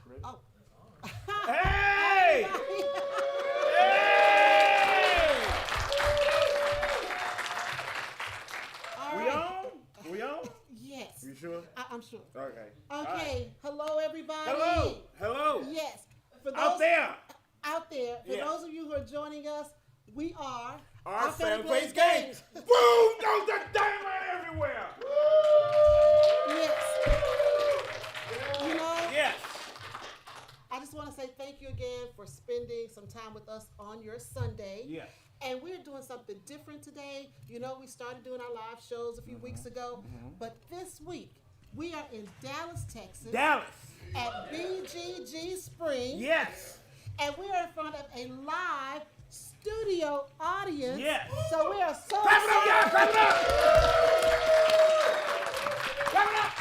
Ready? Oh. Hey! Hey! All We right. on? We on? Yes. You sure? I'm sure. Okay. Okay. Hello, everybody. Hello. Hello. Yes. For those Out there. Out there. For Yeah. those of you who are joining us, we are Our family plays games. Boom! Those are dynamite everywhere. Yes. You know. Yes. I just want to say thank you again for spending some time with us on your Sunday. Yes. And we're doing something different today. You know, we started doing our live shows a few weeks ago, but this week we are in Dallas, Texas. Dallas. At BGG.Spring. Yes. And we are in front of a live studio audience. Yes. So we are so Clap it up, y'all! Clap it up! Clap it up!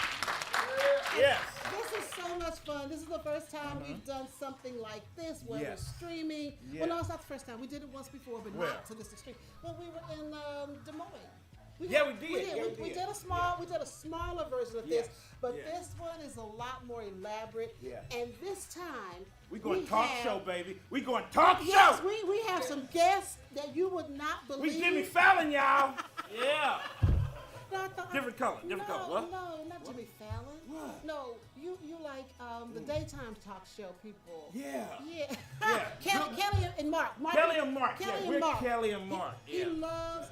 Yes. This is so much fun. This is the first time we've done something like this where we're Yes. streaming. Yes. Well, no, it's not the first time. We did it once before, but Where? not to this extreme. Well, we were in Des Moines. We did. Yeah, we We did. did a small. Yeah. We did a smaller version of Yes. this, but Yeah. this one is a lot more elaborate. Yeah. And this time We going we talk have- show, baby. We going talk Yes, show. we have some guests that you would not believe. We Jimmy Fallon, y'all. Yeah. No, I thought- Different color, different color. What? No, not Jimmy Fallon. What? No, you like the daytime talk show people. Yeah. Yeah. Yeah. Kelly and Mark. Kelly and Mark. Kelly Yeah, and we're Mark. Kelly and Mark. He Yeah. loves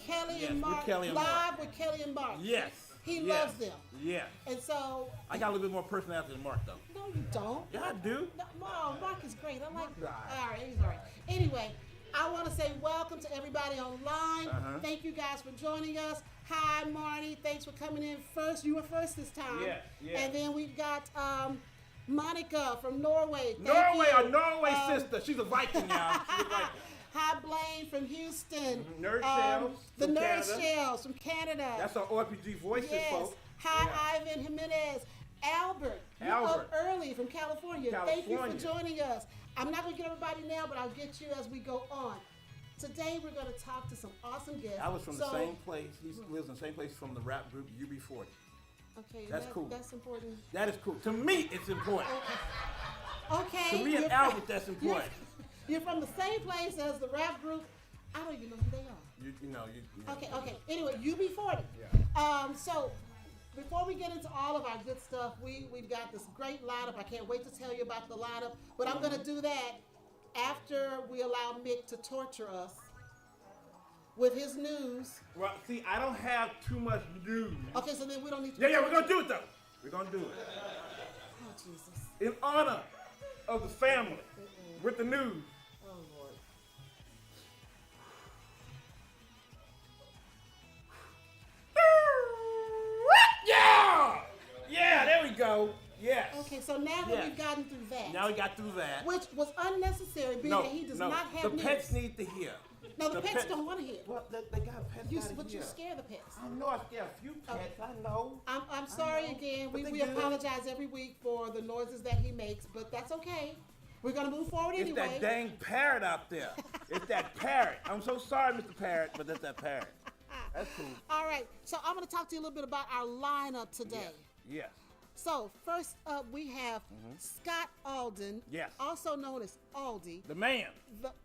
Kelly Yes, and we're Mark. Kelly and live Mark. with Kelly and Mark. Yes. He Yes. loves them. Yeah. And so. I got a little bit more personality than Mark, though. No, you don't. Yeah, I do. No, Mark is great. I like. Mark's all right. All right, he's all right. Anyway, I want to say welcome to everybody online. Thank you guys for joining us. Hi, Marty. Thanks for coming in first. You were first this time. Yeah, yeah. And then we've got Monica from Norway. Thank Norway, you. our Norway sister. She's a Viking, y'all. She's a Viking. Hi, Blaine from Houston. Nerd Shells The from Nerd Canada. Shells from Canada. That's our OFPG voices, Yes. folks. Hi, Yeah. Ivan Jimenez. Albert, you're Albert. up early from California. Thank you for California. joining us. I'm not going to get everybody now, but I'll get you as we go on. Today, we're going to talk to some awesome guests. I was from the same place. He lives in the same place from the rap group UB40. Okay, That's cool. That's important. That is cool. To me, it's important. Okay. To me and you're Albert, from- that's important. You're from the same place as the rap group. I don't even know who they are. You know. Okay. Anyway, UB40. Yeah. So before we get into all of our good stuff, we've got this great lineup. I can't wait to tell you about the lineup, but I'm going to do that after we allow Mik to torture us with his news. Well, see, I don't have too much news. Okay, so then we don't need to. Yeah, we're gonna do it though. We're gonna do it Oh Jesus. in honor of the family with the news. Oh Lord. Yeah, there we go. Yes. Okay, so now that Yes. we've gotten through that, Now we got through that. which was unnecessary, being that he does not have the news. pets need to hear. No, the pets don't want to hear. Well, they got pets. But you scare the pets. I know I scare a few pets. I know. I'm sorry know, again. but We they good. apologize every week for the noises that he makes, but that's okay. We're gonna move forward It's anyway. that dang parrot out there. It's that parrot. I'm so sorry, Mr. Parrot, but that's that parrot. That's cool. All right, so I'm gonna talk to you a little bit about our lineup today. Yes. So first up, we have Scott Alden, Yes. also known as Aldie, The man.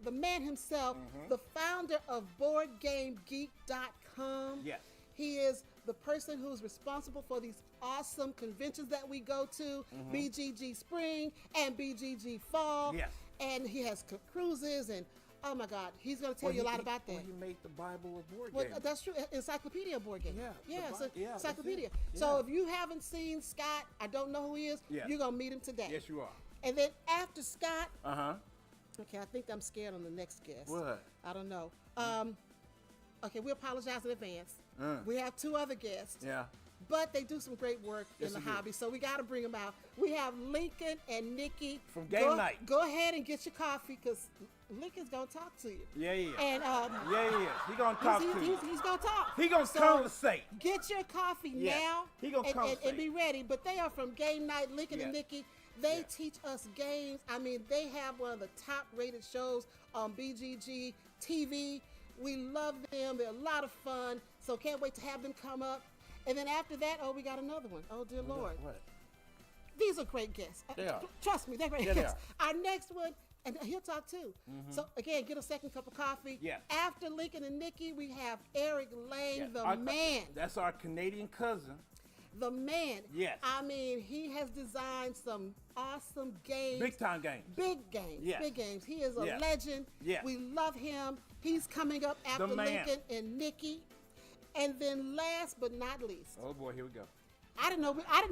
the man himself, the founder of BoardGameGeek.com. Yes. He is the person who's responsible for these awesome conventions that we go to, BGG.Spring and BGG Fall. Yes. And he has cruises and, oh my God, he's going to tell you a lot about that. Well, he made the Bible of board Well, games. that's true. Encyclopedia board game. Yeah, it's that's encyclopedia. it. So Yeah. if you haven't seen Scott, I don't know who he is, Yeah. you're going to meet him today. Yes, you are. And then after Scott, Uh-huh. okay, I think I'm scared on the next guest. What? I don't know. Okay, we apologize in advance. Mm. We have two other guests, Yeah. but they do some great work Yes, in the they do. hobby, so we got to bring them out. We have Lincoln and Nikki. From GameNight. Go ahead and get your coffee, because Lincoln's going to talk to you. Yeah, he is. And Yeah, he is. He gonna talk to you. he's going to talk. He gonna So, conversate. Get your coffee Yeah, now he gonna and conversate. be ready. But they are from GameNight, Lincoln and Yeah. Nikki. They Yeah. teach us games. I mean, they have one of the top rated shows on BGG TV. We love them. They're a lot of fun. So can't wait to have them come up. And then after that, we got another one. Oh, dear Lord. What? These are great guests. They are. Trust me, they're great Yeah, they guests. Our next one, and he'll talk too. So again, get a second cup of coffee. Yeah. After Lincoln and Nikki, we have Eric Lane, Yeah. the man. That's our Canadian cousin. The man. Yes. I mean, he has designed some awesome games. Big time games. Big games. Yes. Big games. He is a Yes. legend. Yes. We love him. He's coming up after man. Lincoln and Nikki. And then last but not least, Oh boy, here we go. I didn't know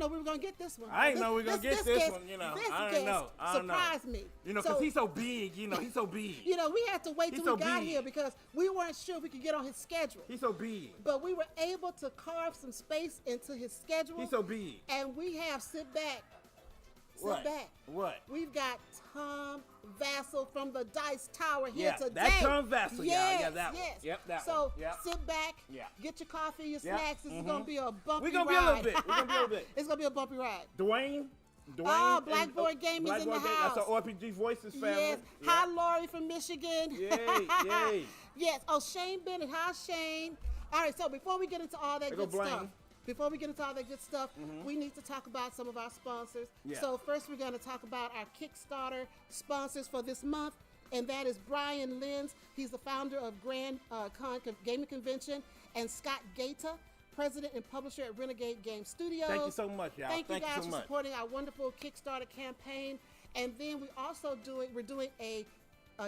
we were gonna get this one. I didn't know we were gonna get this guest- one, you know. This I don't guest know. I don't know. surprised me. You know, because he's so big, you know, he's so big. You know, we had to wait He's till we so got big. here because we weren't sure we could get on his schedule. He's so big. But we were able to carve some space into his schedule. He's so big. And we have sit back. What? Back. What? We've got Tom Vasel from the Dice Tower here Yeah, today. that's Tom Vasel, y'all. Yes, Yeah, that one. yes. Yep, that so one. Yep. sit back, Yeah. get your coffee, your Yep. snacks. This is gonna be a bumpy We're gonna ride. be a little bit. We're gonna be a little bit. It's gonna be a bumpy ride. Dwayne. Oh, and- Blackboard Gaming's in the Blackboard Gaming, house. That's our OFPG Voices family. Yes. Yeah. Hi, Lori from Michigan. Yay, yay. Yes. Oh, Shane Bennett. Hi, Shane. All right. So before we get into all that There go good stuff, Blaine. we need to talk about some of our sponsors. Yeah. So first, we're going to talk about our Kickstarter sponsors for this month, and that is Brian Lenz. He's the founder of Grand Con Gaming Convention, and Scott Gaeta, president and publisher at Renegade Game Studios. Thank you so much, y'all. Thank you guys so for much. supporting our wonderful Kickstarter campaign. And then we're doing a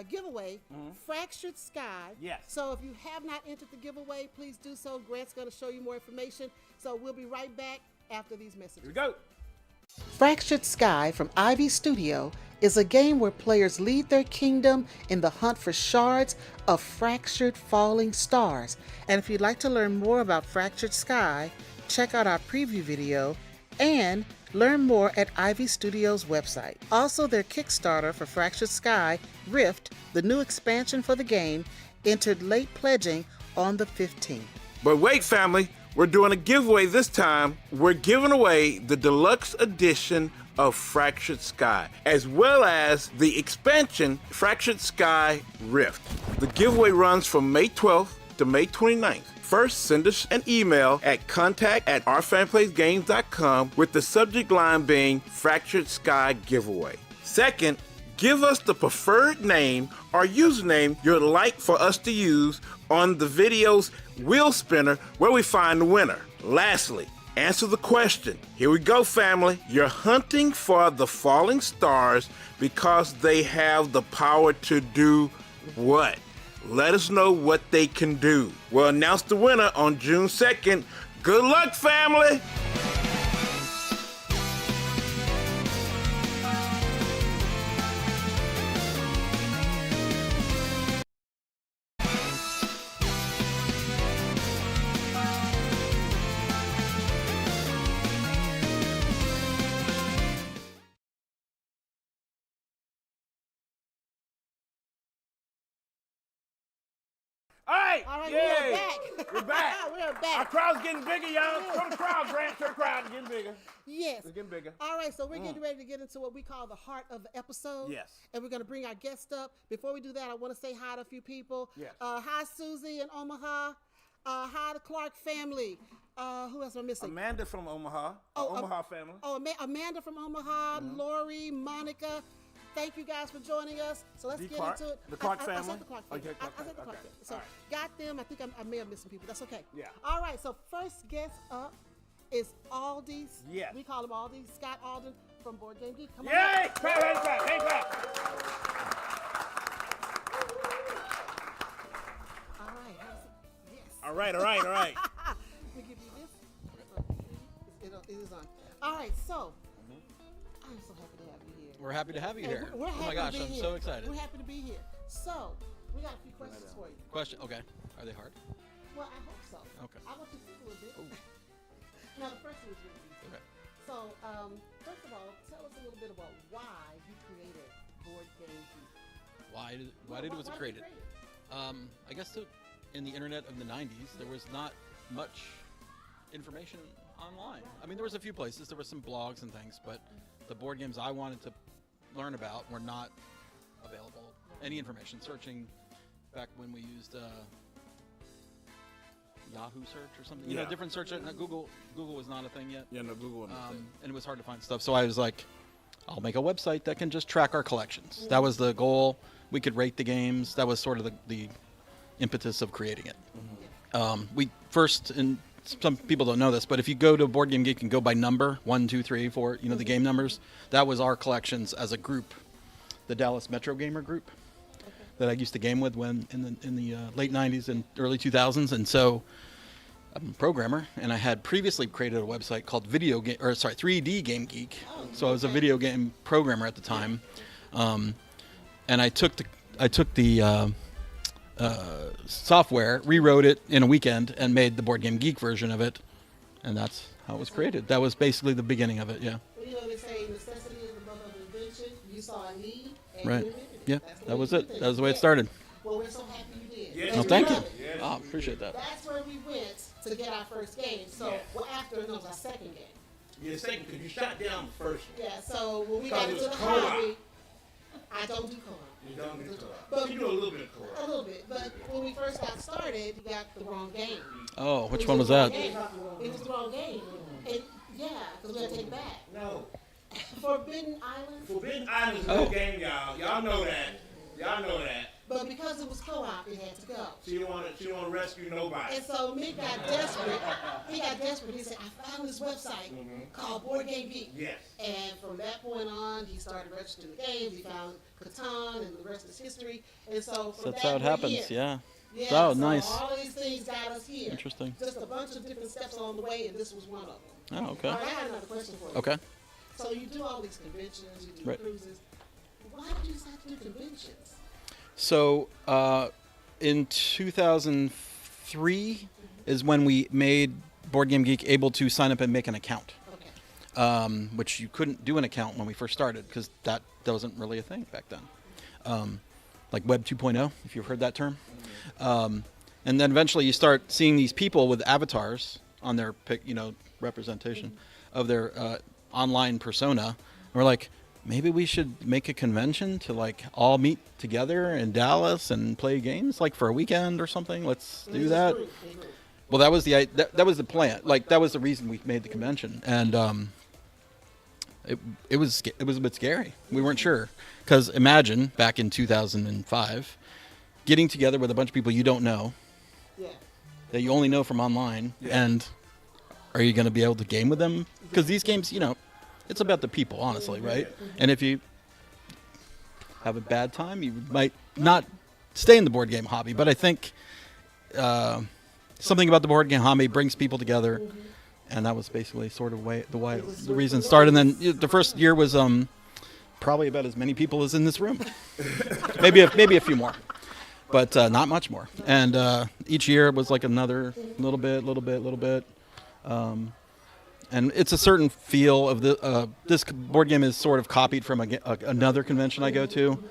giveaway, Fractured Sky. Yes. So if you have not entered the giveaway, please do so. Grant's going to show you more information. So we'll be right back after these messages. Here we go. Fractured Sky from Ivy Studio is a game where players lead their kingdom in the hunt for shards of fractured falling stars. And if you'd like to learn more about Fractured Sky, check out our preview video and learn more at Ivy Studios' website. Also, their Kickstarter for Fractured Sky, Rift, the new expansion for the game, entered late pledging on the 15th. But wait, family, we're doing a giveaway this time. We're giving away the deluxe edition of Fractured Sky, as well as the expansion Fractured Sky Rift. The giveaway runs from May 12th to May 29th. First, send us an email at contact@ourfanplaysgames.com with the subject line being Fractured Sky Giveaway. Second, give us the preferred name or username you'd like for us to use on the video's wheel spinner where we find the winner. Lastly, answer the question. Here we go, family. You're hunting for the falling stars because they have the power to do what? Let us know what they can do. We'll announce the winner on June 2nd. Good luck, family! All right, Yay. we are back. We're back. We're Our back. crowd's getting bigger, y'all. Show the crowd, Grant. Show the crowd. It's getting bigger. Yes. It's getting bigger. All right, so we're getting ready to get into what we call the heart of the episode. Yes. And we're going to bring our guest up. Before we do that, I want to say hi to a few people. Yes. Hi, Susie in Omaha. Hi, the Clark family. Who else am I missing? Amanda from Omaha. Omaha family. Amanda from Omaha, Lori, Monica. Thank you guys for joining us. So let's get Clark- into it. the Clark I family? said the Clark family. Okay, Clark I said the family. Clark Okay. family. So All right. got them. I think I may have missed some people. That's okay. Yeah. All right. So first guest up is Aldie. Yes. We call him Aldie. Scott Alden from Board Game Geek. Come on. Yay! up. Clap, clap, clap, clap, clap. All right. Yes. All right, all right, all right. Let me give you this. It is on. All right. So I'm so happy to have you here. We're happy to have you And here. we're Oh happy my gosh, to be I'm here. so excited. We're happy to be here. So we got a few questions for you. Question, okay. Are they hard? Well, I hope so. Okay. I want you to think a little bit. Now, the first one is really easy. Okay. So, first of all, tell us a little bit about why you created Board Game Geek. Why was it created? I guess in the internet of the 90s, there was not much information online. I mean, there was a few places. There were some blogs and things, but the board games I wanted to learn about were not available. Any information, searching back when we used Yahoo search or something. You know, different search. Google was not a thing yet. Yeah, no, Google wasn't a thing. And it was hard to find stuff. So I was like, I'll make a website that can just track our collections. That was the goal. We could rate the games. That was sort of the impetus of creating it. We first, and some people don't know this, but if you go to Board Game Geek and go by number, 1, 2, 3, 4, you know, the game numbers, that was our collections as a group, the Dallas Metro Gamer group that I used to game with when in the late 90s and early 2000s. And so I'm a programmer, and I had previously created a website called 3D Game Geek. So I was a video game programmer at the time. And I took the software, rewrote it in a weekend, and made the Board Game Geek version of it, and that's how it was created. That was basically the beginning of it. Yeah. Well, you know, they say necessity is the mother of invention. You saw a need, and Right. you invented it. Yeah. That's That was you it. did. That was the way it started. Well, we're so happy you did. Yes, And Oh, we thank you. love it. Yes. Oh, appreciate that. That's where we went to get our first game. So, well, after it was our second game. Yeah, second, because you shot down the first one. Yeah, so when we Because got it into the was co-op. hobby, I don't do co-op. You don't do co-op. But You do a little bit of co-op. a little bit. But when we first got started, you got the wrong game. Oh, which It one was the wrong that? game. It was the wrong game. And yeah, because we had to take it back. No. Forbidden Island. Forbidden Island is a Oh. good game, y'all. Y'all know that. Y'all know that. But because it was co-op, it had to go. She don't want to rescue nobody. And so Mik got desperate. He got desperate. He said, I found this website called Board Game Geek. Yes. And from that point on, he started registering the games. He found Catan, and the rest is history. And so from That's that, how it we're happens. here. Yeah. Yeah, Oh, so nice. all of these things got us here. Interesting. Just a bunch of different steps along the way, and this was one of them. Oh, okay. All right, I have another question for you. Okay. So you do all these conventions, you do Right. cruises. Why did you decide to do conventions? So in 2003 is when we made Board Game Geek able to sign up and make an account, Okay. which you couldn't do an account when we first started because that wasn't really a thing back then. Like Web 2.0, if you've heard that term. And then eventually you start seeing these people with avatars on their representation of their online persona. And we're like, maybe we should make a convention to like all meet together in Dallas and play games like for a weekend or something. Let's do that. Well, that was that was the plan. Like that was the reason we made the convention, and it was a bit scary. We weren't sure because imagine back in 2005, getting together with a bunch of people you don't know Yeah. that you only know from online, and are you going to be able to game with them? Because these games, it's about the people, honestly, right? And if you have a bad time, you might not stay in the board game hobby. But I think something about the board game hobby brings people together, and that was basically sort of the reason it started. And then the first year was probably about as many people as in this room, maybe a few more, but not much more. And each year was like another little bit. And it's a certain feel of this board game is sort of copied from another convention I go to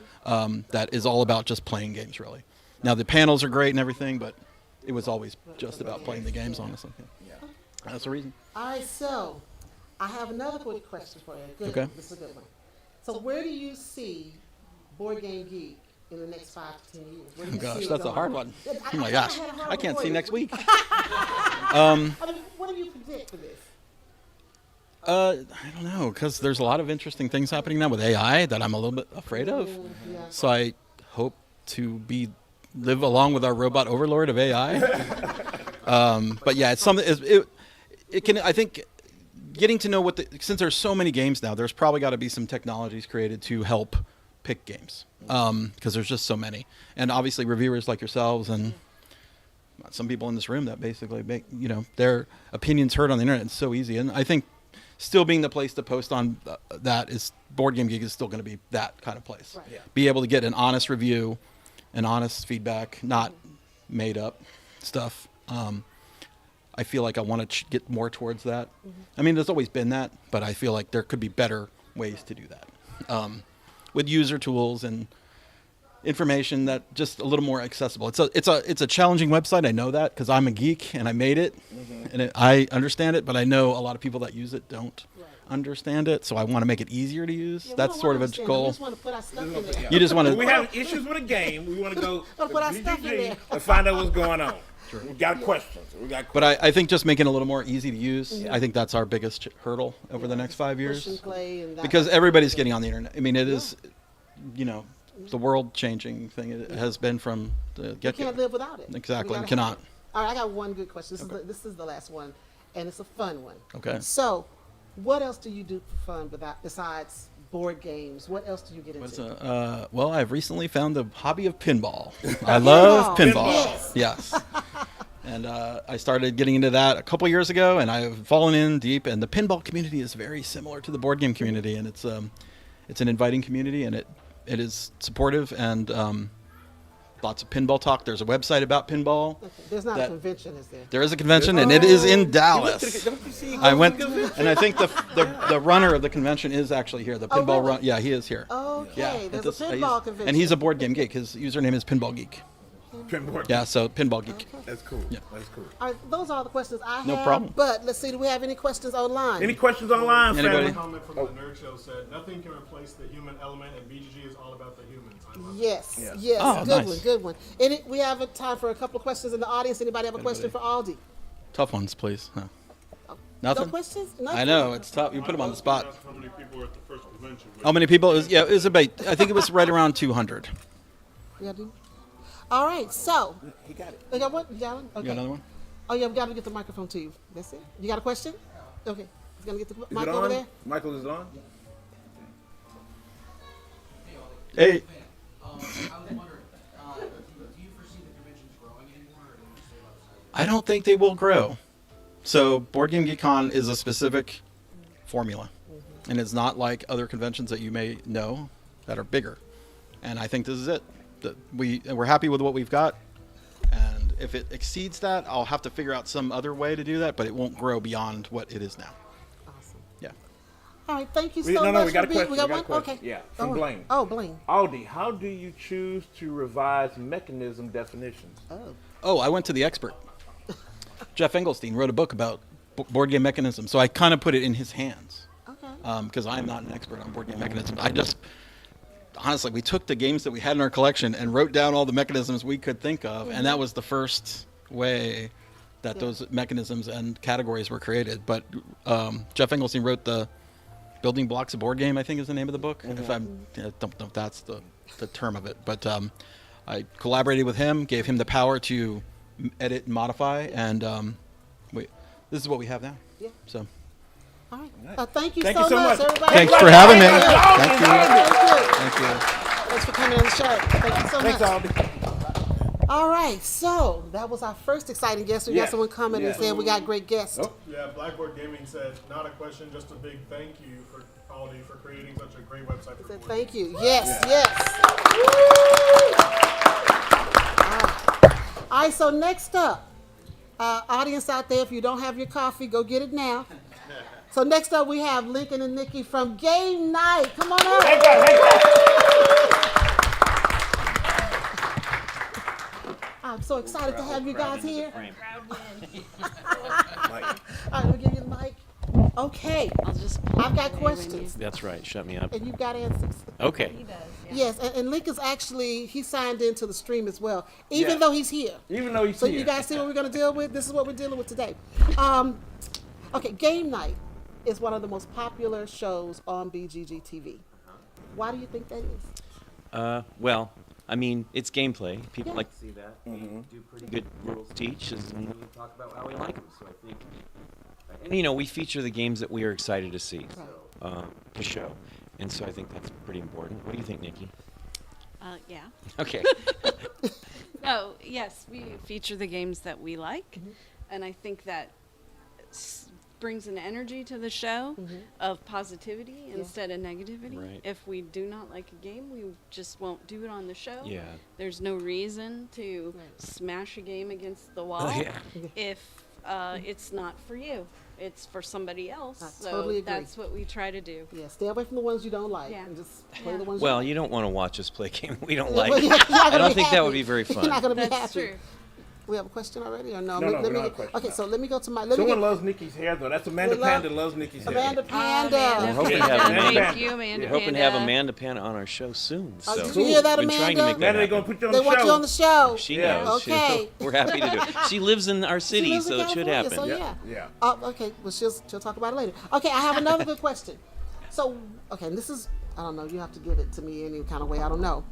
that is all about just playing games, really. Now, the panels are great and everything, but it was always just about playing the games, honestly. Yeah. That's the reason. All right, so I have another quick question for you. Good. Okay. This is a good one. So where do you see Board Game Geek in the next 5 to 10 years? Where do Oh you gosh, see it that's a going? hard one. I- Oh my I gosh, had a hard I one can't for see you. next week. I mean, what do you predict for this? I don't know, because there's a lot of interesting things happening now with AI that I'm a little bit afraid of. Yeah. So I hope to live along with our robot overlord of AI. But yeah, it's something. It can. I think getting to know since there's so many games now, there's probably got to be some technologies created to help pick games because there's just so many, and obviously reviewers like yourselves and some people in this room that basically make their opinions heard on the internet. It's so easy, and I think still being the place to post on that is Board Game Geek is still going to be that kind of place. Right. Yeah. Be able to get an honest review, an honest feedback, not made up stuff. I feel like I want to get more towards that. I mean, there's always been that, but I feel like there could be better ways to do that with user tools and information that just a little more accessible. It's a challenging website. I know that because I'm a geek and I made it, and I understand it. But I know a lot of people that use it don't understand it, so I want to make it easier to use. Yeah, we That's don't sort of wanna a understand it. goal. We just want to put our stuff in there. You just want If we to. have issues with a game, we want to go Gotta put our to stuff in BGG there. and find out what's going on. We got questions. But I think just making it a little more easy to use, I think that's our biggest hurdle over the next 5 Push years. and play and that Because kind of everybody's stuff. getting on the internet. I mean, it is, you know, the world-changing thing. It has been from the You get-go. can't live without it. Exactly, We we gotta cannot. have it. All right, I got one good question. This is the last one, and it's a fun one. Okay. So, what else do you do for fun besides board games? What else do you get into? Well, I've recently found the hobby of pinball. I love Pinball. pinball. Yes. And I started getting into that a couple years ago, and I've fallen in deep. And the pinball community is very similar to the board game community, and it's an inviting community, and it is supportive, and lots of pinball talk. There's a website about pinball. Okay. There's not a that- convention, is there? There is a convention, and it is in Dallas. Don't you see? I went, and I think the runner of the convention is actually here. The Oh, pinball really? run. Yeah, he is here. Okay, Yeah, there's at this- a he's- pinball convention. and he's a board game geek. His username is Pinball Geek. Pinboard. Yeah, so Pinball Geek. That's cool. Yeah. That's cool. All right, those are all the questions I have. No problem. But let's see, do we have any questions online? Any questions online, Anybody? family? Comment from the Nerd Show said, "Nothing can replace the human element, and BGG is all about the humans." I love it. Yes, Yeah. yes, Oh, good nice. one, good one. We have a time for a couple of questions in the audience. Anybody have a question for Aldie? Tough ones, please. No. No Nothing? questions? I know, it's tough. You put him on the spot. Ask how many people were at the first convention. How many people? It was about, I think it was right around 200. You gotta do? All right, so. He got it. You got one? You got one? Okay. You got another one? Oh, yeah, we got to get the microphone to you. That's it? You got a question? Okay. He's going to get the Is mic it over on? there. Michael is on? Hey. I was wondering, do you foresee the conventions growing anymore, or do you stay about the size? I don't think they will grow. So Board Game Geek Con is a specific formula. And it's not like other conventions that you may know that are bigger. And I think this is it. We're happy with what we've got. And if it exceeds that, I'll have to figure out some other way to do that, but it won't grow beyond what it is now. Awesome. Yeah. All right, thank you so No, much we got a for being. question. We got We one? got a question. Okay. Yeah, from Blaine. Oh, Blaine. Aldi, how do you choose to revise mechanism definitions? Oh. I went to the expert. Jeff Engelstein wrote a book about board game mechanism, so I kind of put it in his hands. Okay. Because I'm not an expert on board game mechanisms. Honestly, we took the games that we had in our collection and wrote down all the mechanisms we could think of, and that was the first way that those mechanisms and categories were created. But Jeff Engelstein wrote the Building Blocks of Board Game, I think is the name of the book. If I don't know if that's the term of it, but I collaborated with him, gave him the power to edit and modify, and this is what we have now. Yeah. So All right. Thank you Thank so you so much, much. everybody. thanks for having me. Thank you. Thank you. Thanks for coming on the show. Thank you so Thanks, much. Aldi. All right, so that was our first exciting guest. We got Yes, someone coming and yes. saying we got great guests. Oh. Yeah, Blackboard Gaming said, "Not a question, just a big thank you for Aldie for creating such a great website for board Thank games." you. Yes, yes. All right, so next up, audience out there, if you don't have your coffee, go get it now. So next up, we have Lincoln and Nikki from GameNight. Come on up. Hey, guys, hey, guys. I'm so excited to have you guys here. Mike. All right, we'll give you the mic. Okay, I've got questions, That's right. Shut me up. and you've got answers. Okay. Yes, and Lincoln's actually, he signed into the stream as well, even Yeah. though he's here. Even though he's So here. you guys see what we're going to deal with? This is what we're dealing with today. Okay, GameNight is one of the most popular shows on BGG TV. Why do you think that is? Well, I mean, it's gameplay. People Yeah. like to see that. We do pretty good rules teaches, and we talk about how we like them. So I think, and you know, we feature the games that we are excited to see, to show, and so I think that's pretty important. What do you think, Nikki? Yeah. Okay. Oh, yes, we feature the games that we like, and I think that brings an energy to the show of positivity instead of negativity. Right. If we do not like a game, we just won't do it on the show. Yeah. There's no reason to smash a game against the wall yeah. if it's not for you. It's for somebody else. I So totally agree. that's what we try to do. Yeah, stay away from the ones you don't like Yeah. and just play Yeah. the ones Well, you you don't want to watch us play a game we don't like. like. You're not I gonna don't be think that would happy. be very You're fun. not going to be That's happy. true. We have a question already, or no? No, Let we me don't have a get- question, Okay, no. so let me go to my. Someone loves Nikki's hair, though. That's Amanda We love- Panda loves Nikki's hair. Amanda Panda. Amanda hoping to Panda. have Amanda Thank Panda. you, Amanda We're hoping to have Panda. Amanda Panda on our show soon. Oh, So did you hear that, we've been trying to Amanda? make that Amanda, they're going happen. to put you on They the want show. you on the show. She Yeah. knows. Okay. We're happy to do it. She lives in our She city, lives in so it should happen. California, So Yeah. Okay, well she'll talk about it later. Okay, I have another good question. So, okay, and this is, I don't know, you have to give it to me any kind of way, I don't know.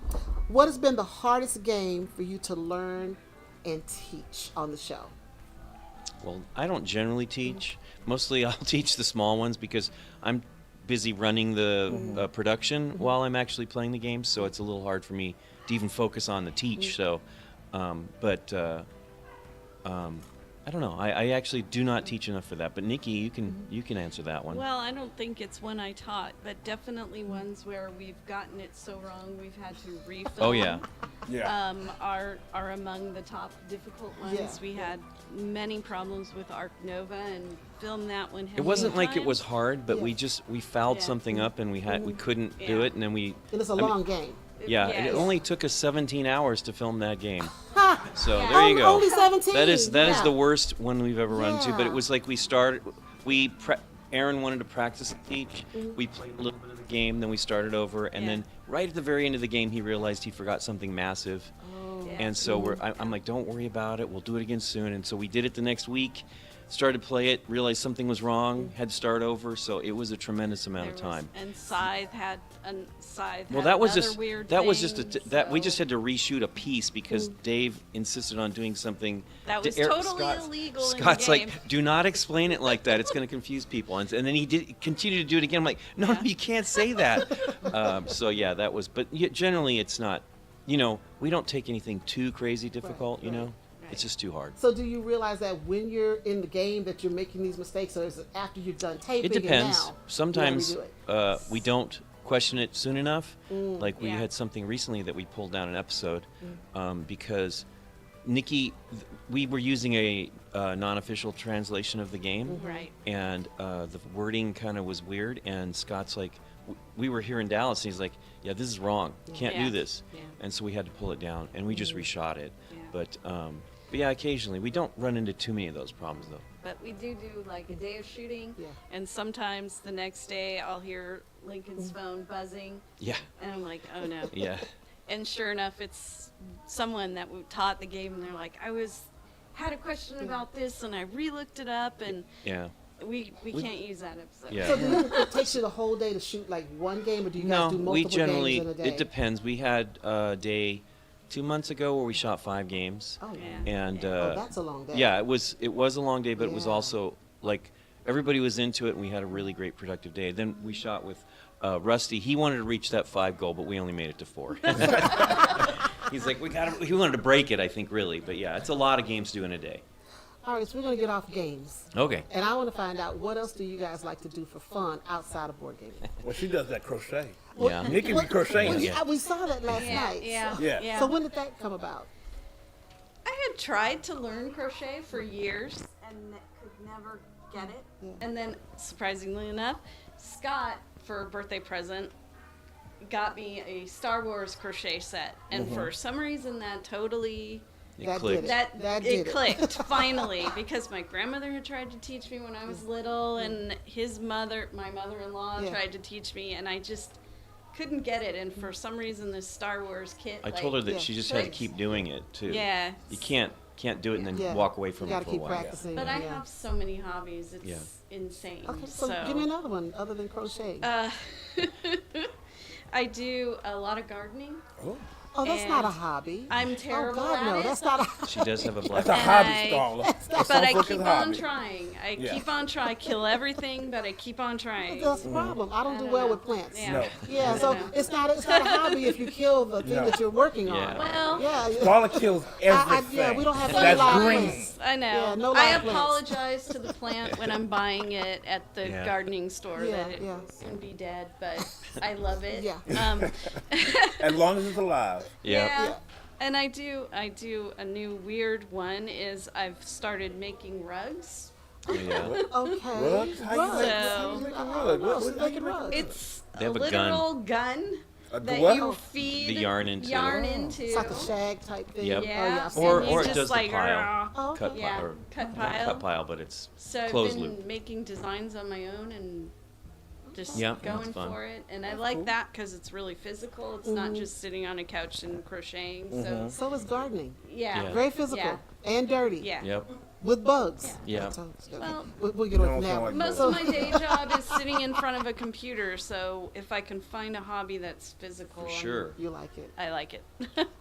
What has been the hardest game for you to learn and teach on the show? Well, I don't generally teach. Mostly I'll teach the small ones because I'm busy running the production while I'm actually playing the game, so it's a little hard for me to even focus on the teach. So, I don't know. I actually do not teach enough for that. But Nikki, you can answer that one. Well, I don't think it's one I taught, but definitely ones where we've gotten it so wrong we've had to refilm. Oh yeah. Yeah. Are among the top difficult ones. Yeah. We had many problems with Arc Nova and filmed that one. It wasn't many like it was times. hard, but Yeah. we fouled Yeah. something up and we couldn't do Yeah. it, and then we. And it's a I mean, long game. Yeah, Yes. it only took us 17 hours to film that game. Ha! So Yeah. there you go. Only 17. That is Yeah. the worst one we've ever run into. But Yeah. it was like Aaron wanted to practice and teach. We played a little bit of the game, then we started over, and Yeah. then right at the very end of the game, he realized he forgot something massive. Yeah. And so I'm like, don't worry about it. We'll do it again soon. And so we did it the next week. Started to play it, realized something was wrong, had to start over. So it was a tremendous amount of There was- time. and Scythe had Well, that was another just weird that was thing, just that we so- just had to reshoot a piece because Dave insisted on doing something That was Eric- totally Scott's- illegal in the Scott's game. like, do not explain it like that. It's going to confuse people. And then he did continue to do it again. I'm like, no, you can't say that. So yeah, that was. But generally, it's not. We don't take anything too crazy difficult. right. It's just too hard. So do you realize that when you're in the game that you're making these mistakes, or is it after you've done taping? It depends. And now Sometimes you redo it? we don't question it soon enough. Like we Yeah. had something recently that we pulled down an episode because Nikki, we were using a non-official translation of the game, Right. and the wording kind of was weird. And Scott's like, we were here in Dallas, and he's like, yeah, this is wrong. Can't Yeah. do this. Yeah. And so we had to pull it down, and we just reshot it. Yeah. But yeah, occasionally we don't run into too many of those problems though. But we do like a day of shooting, Yeah. and sometimes the next day I'll hear Lincoln's phone buzzing, Yeah. and I'm like, oh no. Yeah. And sure enough, it's someone that taught the game, and they're like, had a question about this, and I re-looked it up, and Yeah. we can't use that episode. Yeah. So it takes you the whole day to shoot like one game, or do you guys do multiple we generally games in a day? it depends. We had a day 2 months ago where we shot 5 games, Oh, Yeah. and oh, that's a long day. yeah, it was a long day, but it was Yeah. also like everybody was into it, and we had a really great productive day. Then we shot with Rusty. He wanted to reach that 5 goal, but we only made it to 4. He's like, he wanted to break it, I think, really, but yeah, it's a lot of games to do in a day. All right, so we're gonna get off games, Okay. and I want to find out what else do you guys like to do for fun outside of board gaming? Well, she does that crochet. Yeah. Nikki be crocheting. Yeah, we saw that last Yeah, night. yeah, Yeah. yeah. So when did that come about? I had tried to learn crochet for years and could never get it. Yeah. And then, surprisingly enough, Scott, for a birthday present, got me a Star Wars crochet set. And for some reason, that totally It That clicked. did that did it clicked finally, because my grandmother had tried to teach me when I was little, and my mother-in-law Yeah. tried to teach me, and I just couldn't get it. And for some reason, this Star Wars kit. I told her that Yeah. she just had to Clicks. keep doing it too. Yeah. You can't do it and then Yeah. walk away from you it gotta for a keep while. practicing. But I yeah. have so many hobbies; it's Yeah. insane. Okay, so give me another one other than crocheting. I do a lot of gardening. oh, that's not a and hobby. I'm terrible Oh God, at no, it. that's not a. She does have a black. That's a And hobby, Starla. That's But I some keep fucking on hobby. trying. I Yeah. keep on trying. I kill everything, but I keep on trying. That's the problem. I don't do don't well know. with plants. Yeah. No. Yeah, I so don't know. it's not a hobby if you kill the thing No. that you're working Yeah. on. Well, Yeah, Starla kills everything. yeah, we don't have That's any live green. plants. I know. Yeah, no I live plants. apologize to the plant when I'm buying it at the Yeah. gardening store Yeah, that it yeah. will soon be dead, but I love it. Yeah. As long as it's alive. Yeah. Yeah. And I do a new weird one is I've started making rugs. Yeah. Okay. Rugs? How you Rugs. make a rug? No, she's making How you rugs. It's They a have a gun. literal gun The that what? you feed The yarn into. It's like a shag type thing. Yep. Oh, Yeah, yeah, I've seen Or and that. you it just does the like, pile. Oh, okay. Cut Yeah, pile. Or, cut not pile. cut pile, but it's So I've closed been loop. making designs on my own and just Yeah, that's going fun. for it. And I like that because it's really physical. It's not just sitting on a couch and crocheting. So is gardening. Yeah. Yeah. Very physical and dirty. Yeah. Yep. With bugs. Yeah. So, Well, we'll get away don't from sound that. like Most So- of my day job is sitting in front of a computer, so if I can find a hobby that's physical, For sure. You like it. I like it.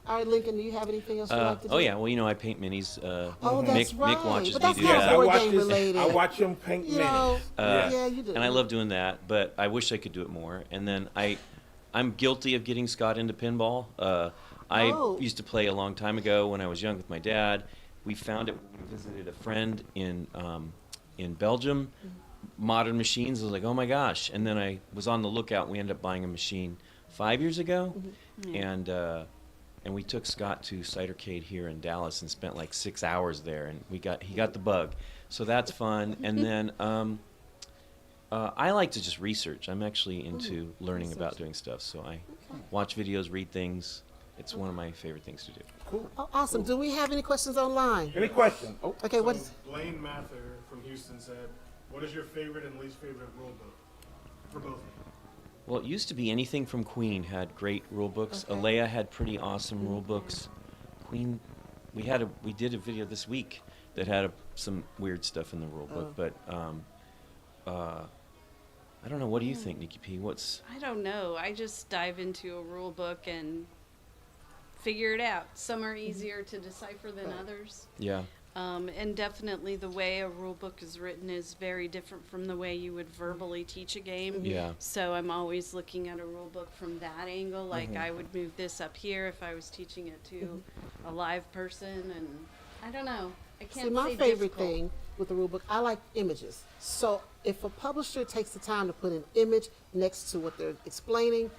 All right, Lincoln, do you have anything else you'd like to do? Oh yeah, well I paint minis. Oh, that's Mick right. watches But me that's do not that. board watch game this- related. I watch him paint You know, minis. yeah, you do. And I love doing that, but I wish I could do it more. And then I'm guilty of getting Scott into pinball. I Oh. used to play a long time ago when I was young with my dad. We found it when we visited a friend in Belgium. Modern machines. I was like, oh my gosh! And then I was on the lookout. We ended up buying a machine 5 years ago, and we took Scott to Cidercade here in Dallas and spent like 6 hours there, and he got the bug. So that's fun. And then I like to just research. I'm actually into learning about doing stuff. So I watch videos, read things. It's one of my favorite things to do. Cool. Oh, awesome. Do we have any questions online? Any questions? Oh, Okay, what is... Blaine Mather from Houston said, "What is your favorite and least favorite rule book for both of you?" Well, it used to be anything from Queen had great rule books. Okay. Alea had pretty awesome rule books. Queen, we did a video this week that had some weird stuff in the rule book, but I don't know. What do you think, Nikki P? I don't know. I just dive into a rule book and figure it out. Some are easier to decipher than others. Yeah. And definitely the way a rule book is written is very different from the way you would verbally teach a game. Yeah. So I'm always looking at a rule book from that angle. Like I would move this up here if I was teaching it to a live person. And I don't know. I can't See, my say favorite difficult. thing with the rule book, I like images. So if a publisher takes the time to put an image next to what they're explaining,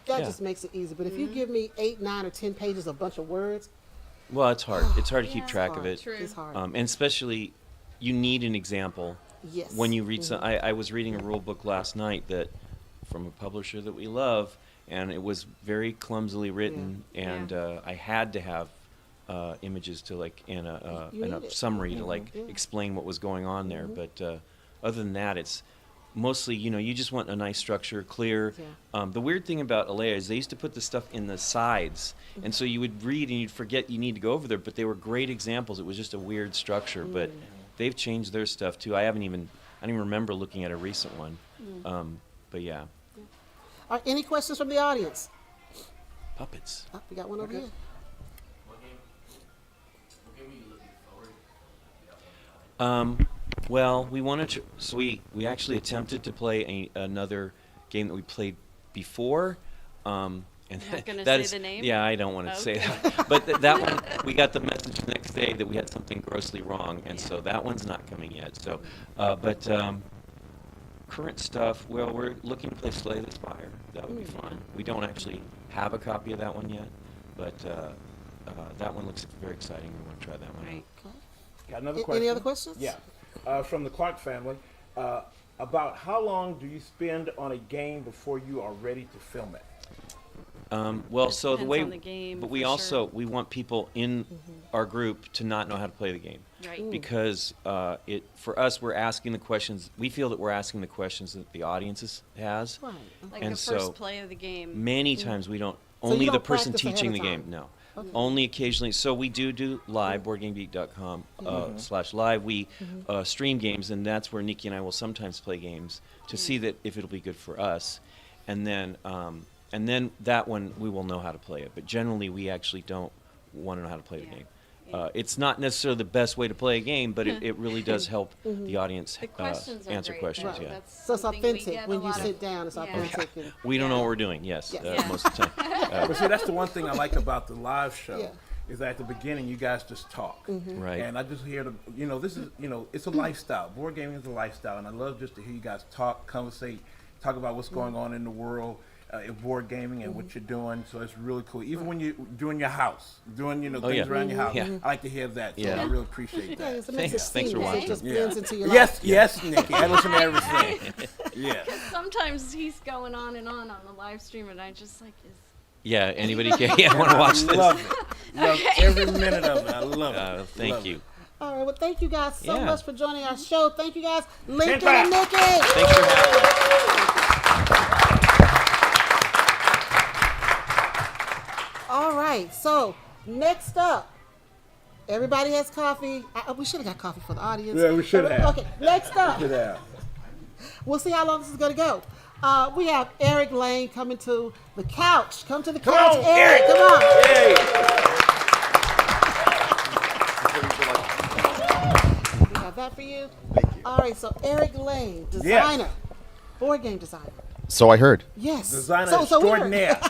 that Yeah. just makes it easy. But if you give me 8, 9, or 10 pages of a bunch of words, Well, it's hard. It's hard to keep Yeah. track hard. of it. True. It's hard. And especially, you need an example. Yes. When you read some, I was reading a rule book last night that from a publisher that we love, and it was very clumsily written, and I had to have images to like in a You need it. summary to like Yeah. explain what was going on there. But other than that, it's mostly you just want a nice structure, clear. Yeah. The weird thing about Alea is they used to put the stuff in the sides, and so you would read and you'd forget you need to go over there. But they were great examples. It was just a weird structure, but they've changed their stuff too. I don't even remember looking at a recent one. But yeah, All right, any questions from the audience? puppets. Oh, we got one over here. What game are you looking forward to? Well, we wanted to. So we actually attempted to play another game that we played before. And Not gonna that say is- the name? Yeah, I don't want to say Okay. that. But that one, we got the message the next day that we had something grossly wrong, and so that one's not coming yet. So, current stuff. Well, we're looking to play Slay the Spire. That would be fun. We don't actually have a copy of that one yet, but that one looks very exciting. We want to try that one Right. out. got another Any question. other questions? Yeah. From the Clark family. About how long do you spend on a game before you are ready to film it? Well, It so the depends way, on the game, but we for also sure. we want people in our group to not know how to play the game, Right. because for us we're asking the questions. We feel that we're asking the questions that the audience has. Right. Like And the so first play of the game. Many times we don't. So you Only the don't person practice ahead teaching of the game. time? No. Only occasionally. So we do live, boardgamegeek.com /live. We stream games, and that's where Nikki and I will sometimes play games to see that if it'll be good for us, and then that one we will know how to play it. But generally, we actually don't want to know how to play the game. It's not necessarily the best way to play a game, but it really does help the audience The questions are answer great, questions. though. Yeah. That's So it's something we authentic get when a you lot sit of- down. It's Yeah. authentic. And, We don't know Yeah. what we're doing. Yes, Yeah. most of the time. But see, that's the one thing I like about the live show. Yeah. Is that at the beginning you guys just talk, Right. and I just hear this is it's a lifestyle. Board gaming is a lifestyle, and I love just to hear you guys talk, conversate, talk about what's going on in the world, board gaming and what you're doing. So it's really cool. Even when you're doing your house, doing things yeah. around your house. Yeah. I like to hear that. So Yeah. I really appreciate that. It makes it Thanks for seamless. watching. It just Yeah. blends into your Yes, life. yes, Nikki. I listen to everything. Yeah. Sometimes he's going on the live stream, and I just like is. Yeah, anybody can. Yeah, want to watch this? Love it. Love every minute of it. I love it. Thank Love you. it. All right, well, thank you guys so Yeah. much for joining our show. Thank you guys, Lincoln back. and Nikki. Thanks for having me. All right, so next up, everybody has coffee. We should have got coffee for the audience. Yeah, we should have. Okay, next up, Yeah. we'll see how long this is going to go. We have Eric Lane coming to the couch. Come to the Come couch, on, Eric. Eric. Come on. Hey. We have that for you. Thank you. All right, so Eric Lane, designer, board game designer. So I heard. Yes. Designer So we heard. extraordinaire.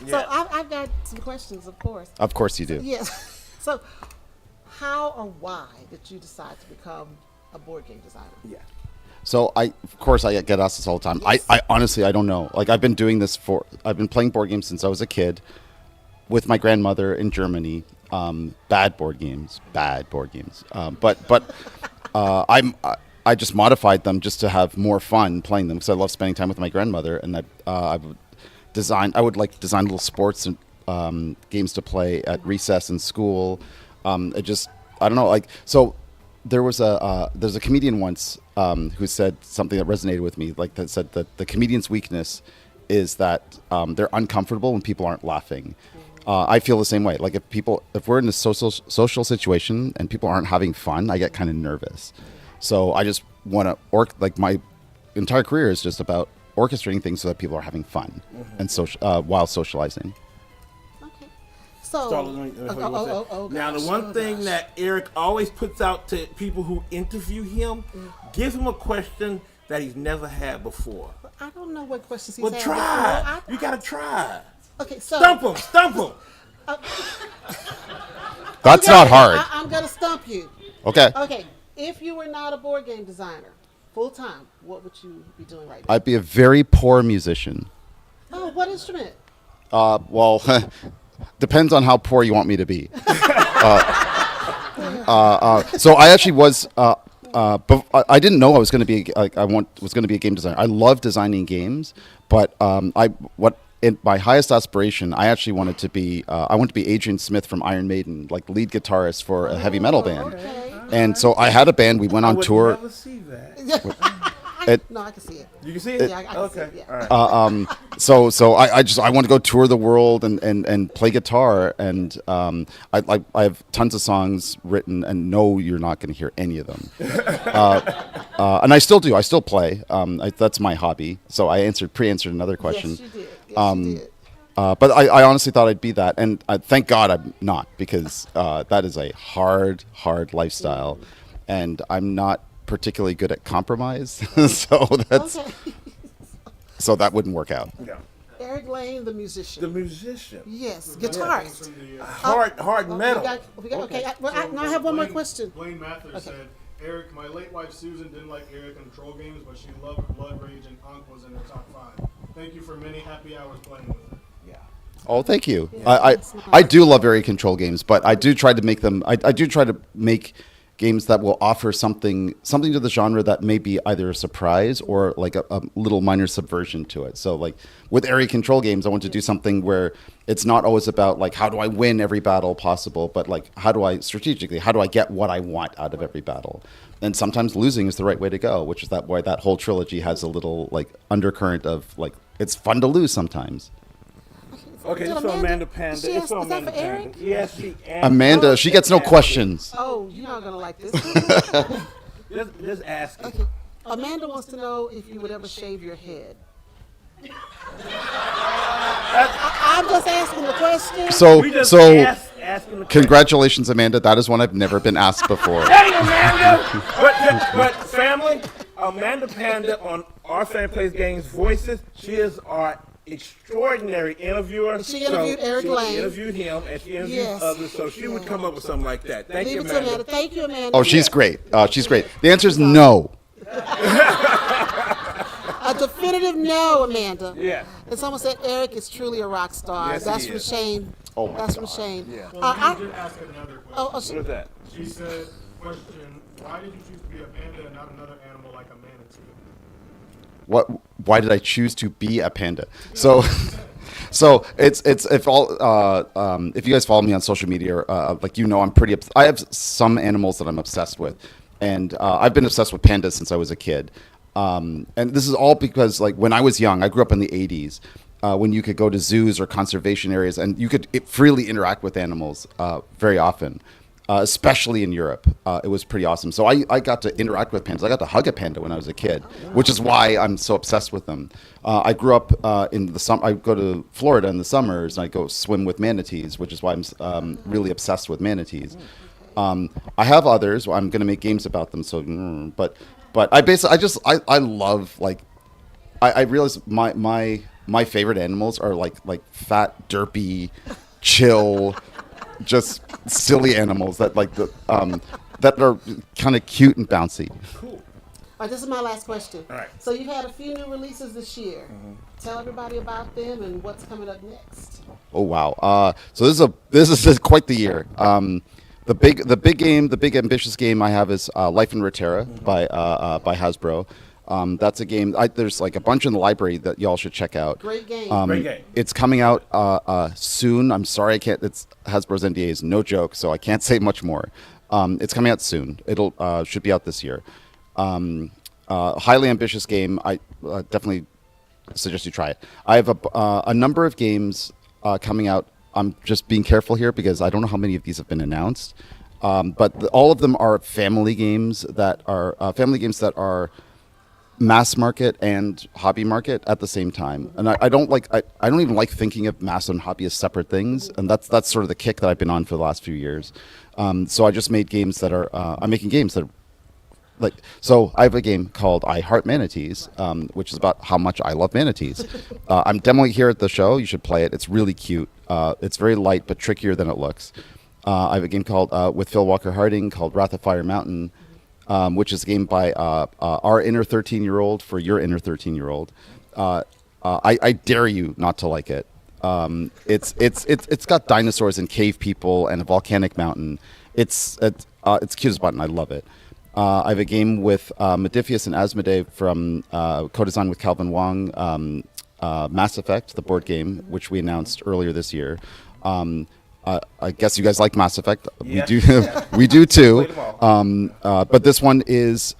So Yeah. I've got some questions, of course. Of course you do. Yes. So, how or why did you decide to become a board game designer? Yeah. So of course I get asked this all the time. Yes. I honestly, I don't know. Like I've been playing board games since I was a kid with my grandmother in Germany. Bad board games. I just modified them just to have more fun playing them because I love spending time with my grandmother. And I would design little sports and games to play at recess in school. I don't know. So there's a comedian once who said something that resonated with me. Like that said that the comedian's weakness is that they're uncomfortable when people aren't laughing. I feel the same way. Like if we're in a social situation and people aren't having fun, I get kind of nervous. So I just want to my entire career is just about orchestrating things so that people are having fun and while socializing. Okay. So, Now, the one thing that Eric always puts out to people who interview him, give him a question that he's never had before. I don't know what questions he's Well, had try. before. You gotta try. Okay, so Stump him. That's not hard. I'm gonna stump you. Okay. Okay, if you were not a board game designer, full time, what would you be doing right now? I'd be a very poor musician. Oh, what instrument? Well, depends on how poor you want me to be. So I actually was. But I didn't know I was going to be was going to be a game designer. I love designing games, but my highest aspiration, I actually wanted to be. I wanted to be Adrian Smith from Iron Maiden, like lead guitarist for a heavy metal band. Okay. And so I had a band. We went on tour. Never see that. No, I can see it. You can see it. Yeah, I can see Okay. it. Yeah. All right. So I want to go tour the world and play guitar, and I have tons of songs written, and no, you're not going to hear any of them. And I still do. I still play. That's my hobby. So I pre-answered another question. Yes, you did. Yes, you did. But I honestly thought I'd be that, and thank God I'm not, because that is a hard lifestyle, and I'm not particularly good at compromise. So that's Okay. so that wouldn't work out. Yeah. Eric Lane, the musician. The musician. Yes, guitarist. Hard metal. Okay. Now I have one more question. Blaine Mather said, Eric, my late wife Susan didn't like area control games, but she loved Blood Rage and Ankh was in her top 5. Thank you for many happy hours playing with her. Yeah. Oh, thank you. Yeah, I do love area control games, but I do try to make them. I do try to make games that will offer something to the genre that may be either a surprise or like a little minor subversion to it. So like with area control games, I want to do something where it's not always about like how do I win every battle possible, but like how do I get what I want out of every battle. And sometimes losing is the right way to go, which is why that whole trilogy has a little like undercurrent of like it's fun to lose sometimes. Okay, Did it's for Amanda did Panda. she It's ask- for is that Amanda for Eric? Panda. Yes, she Amanda, she gets no questions. Oh, you're not gonna like this. Just ask it. Okay. Amanda wants to know if you would ever shave your head. I'm just asking the question. We just So asking the question. congratulations, Amanda. That is one I've never been asked before. Hey, Amanda! but family, Amanda Panda on Our Family Plays Games Voices, she is our extraordinary interviewer. She interviewed Eric Lane. She interviewed him, and she interviewed Yes. others, so she would come up with something like that. Thank you, Leave it to Amanda. Amanda. Thank you, Amanda. Oh, she's great. She's great. The answer is no. A definitive no, Amanda. Yeah. And someone said Eric is truly a rock star. Yes, That's he from is. Shane. Oh my That's from God. Shane. Yeah. Well, I- we did ask another question. oh, What is that? She said, question, why did you choose to be a panda and not another animal like a manatee? What? Why did I choose to be a panda? So, so it's if you guys follow me on social media, like I'm pretty. I have some animals that I'm obsessed with, and I've been obsessed with pandas since I was a kid. And this is all because like when I was young, I grew up in the '80s. When you could go to zoos or conservation areas and you could freely interact with animals very often, especially in Europe. It was pretty awesome. So I got to interact with pandas. I got to hug a panda when I was a kid, which is why I'm so obsessed with them. I grew up in the summer. I go to Florida in the summers and I go swim with manatees, which is why I'm really obsessed with manatees. I have others. I'm going to make games about them. So, but I love like I realize my favorite animals are like fat, derpy, chill, just silly animals that that are kind of cute and bouncy. All right, this is my last question. All right. So you've had a few new releases this year. Tell everybody about them and what's coming up next. Oh wow! So this is quite the year. The big ambitious game I have is Life in Reterra by Hasbro. That's a game. There's like a bunch in the library that y'all should check out. Great game. Great game. It's coming out soon. I'm sorry, I can't. It's Hasbro's NDA is no joke, so I can't say much more. It's coming out soon. It'll should be out this year. Highly ambitious game. I definitely suggest you try it. I have a number of games coming out. I'm just being careful here because I don't know how many of these have been announced. But all of them are family games that are mass market and hobby market at the same time. And I don't even like thinking of mass and hobby as separate things. And that's sort of the kick that I've been on for the last few years. So I just made games that are I'm making games that are so I have a game called I Heart Manatees, which is about how much I love manatees. I'm demoing here at the show. You should play it. It's really cute. It's very light but trickier than it looks. I have a game called with Phil Walker Harding called Wrath of Fire Mountain, which is a game by our inner 13-year-old for your inner 13-year-old. I dare you not to like it. It's got dinosaurs and cave people and a volcanic mountain. It's cute as a button. I love it. I have a game with Modiphius and Asmodee from co-design with Calvin Wong, Mass Effect, the board game, which we announced earlier this year. I guess you guys like Mass Effect. Yes. We do. We do too. Played them all. But this one is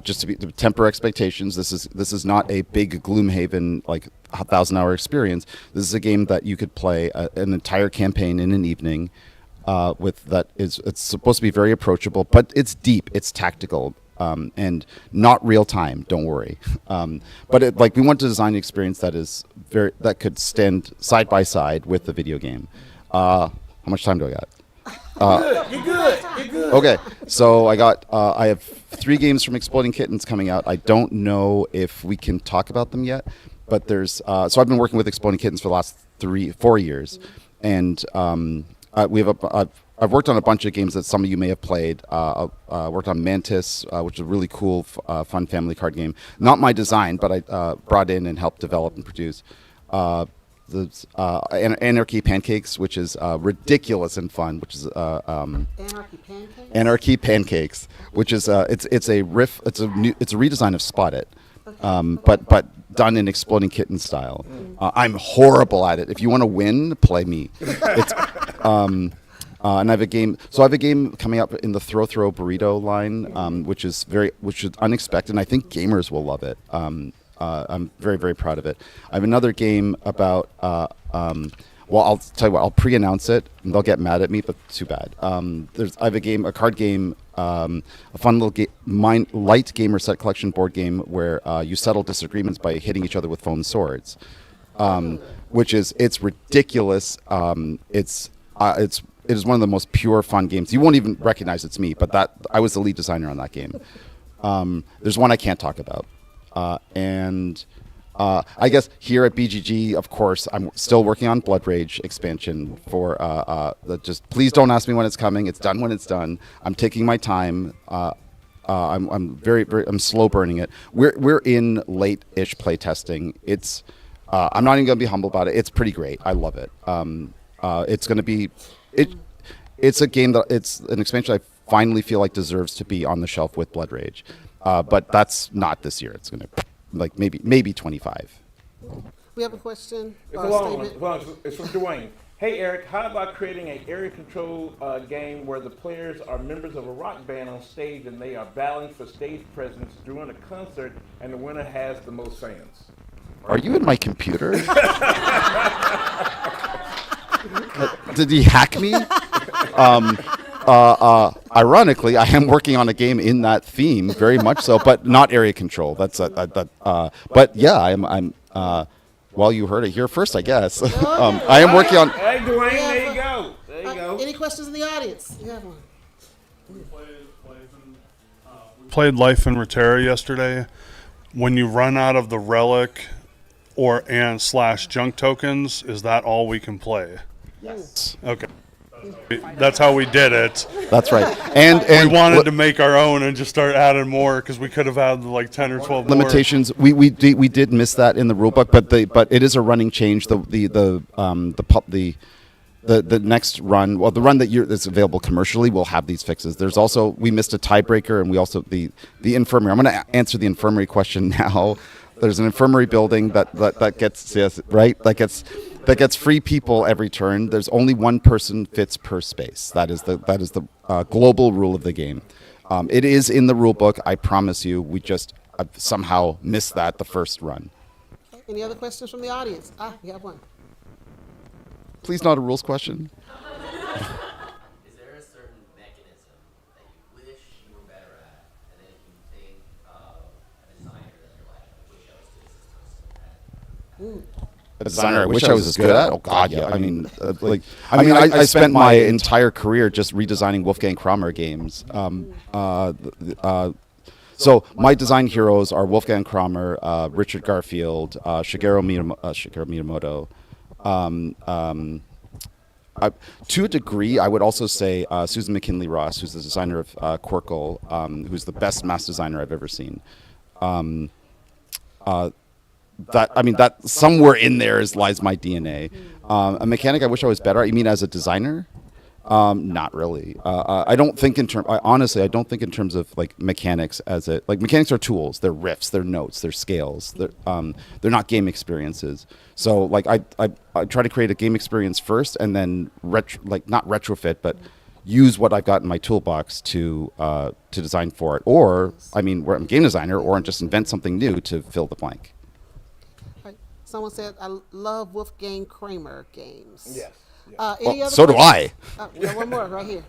just to temper expectations. This is not a big Gloomhaven like 1,000-hour experience. This is a game that you could play an entire campaign in an evening. It's supposed to be very approachable, but it's deep. It's tactical. And not real time. Don't worry. But we want to design an experience that could stand side by side with the video game. How much time do I got? You're good. Okay, so I have 3 games from Exploding Kittens coming out. I don't know if we can talk about them yet, but there's so I've been working with Exploding Kittens for the last 4 years, and I've worked on a bunch of games that some of you may have played. Worked on Mantis, which is a really cool, fun family card game. Not my design, but I brought in and helped develop and produce. Anarchy Pancakes, which is ridiculous and fun, which is Anarchy Pancakes? Anarchy Pancakes, which is it's a riff. It's a redesign of Spot It, but done in Exploding Kitten style. I'm horrible at it. If you want to win, play me. It's and I have a game. So I have a game coming up in the Throw Burrito line, which is unexpected. And I think gamers will love it. I'm very, very proud of it. I have another game about. Well, I'll tell you what. I'll pre-announce it, and they'll get mad at me, but too bad. I have a card game, a fun little light gamer set collection board game where you settle disagreements by hitting each other with foam swords, it's ridiculous. It is one of the most pure, fun games. You won't even recognize it's me, but I was the lead designer on that game. There's one I can't talk about. I guess here at BGG, of course, I'm still working on Blood Rage expansion for just please don't ask me when it's coming. It's done when it's done. I'm taking my time. I'm slow burning it. We're in late-ish playtesting. It's I'm not even gonna be humble about it. It's pretty great. I love it. It's gonna be It's a game that it's an expansion I finally feel like deserves to be on the shelf with Blood Rage, but that's not this year. It's gonna like maybe 25. We have a question It's or a a long one. statement. It's from Dwayne. Hey Eric, how about creating an area control game where the players are members of a rock band on stage and they are battling for stage presence during a concert, and the winner has the most fans? Are you in my computer? Did he hack me? Ironically, I am working on a game in that theme, very much so, but not area control. That's but yeah, I'm. Well, you heard it here first, I guess. I am working on. Hey Dwayne, there you go. There you go. Any questions in the audience? You have one. Played Life in Reterra yesterday. When you run out of the relic and / junk tokens, is that all we can play? Yes. Okay. That's how we did it. That's right. And we wanted to make our own and just start adding more because we could have had like 10 or 12 limitations. More. We did miss that in the rulebook, but it is a running change. The next run, well, the run that's available commercially will have these fixes. There's also, we missed a tiebreaker, and we also the infirmary. I'm going to answer the infirmary question now. There's an infirmary building that gets, yes, right, that gets free people every turn. There's only one person fits per space. That is the global rule of the game. It is in the rule book. I promise you. We just somehow missed that the first run. Any other questions from the audience? We have one. Please, not a rules question. Is there a certain mechanism that you wish you were better at, and then you think of a designer that you're like, I wish I was good as this person at? A designer I wish I was as good at? Oh God, yeah. I spent my entire career just redesigning Wolfgang Kramer games. So my design heroes are Wolfgang Kramer, Richard Garfield, Shigeru Miyamoto. To a degree, I would also say Susan McKinley Ross, who's the designer of Quirkle, who's the best mass designer I've ever seen. That somewhere in there lies my DNA. A mechanic I wish I was better at. You mean as a designer? Not really. I don't think in terms. Honestly, I don't think in terms of like mechanics as it. Like mechanics are tools. They're riffs. They're notes. They're scales. They're not game experiences. So like I try to create a game experience first, and then not retrofit, but use what I've got in my toolbox to design for it. Or where I'm a game designer, or just invent something new to fill the blank. Someone said, I love Wolfgang Kramer games. Yes. Any other so do questions? I. We have one more right here. So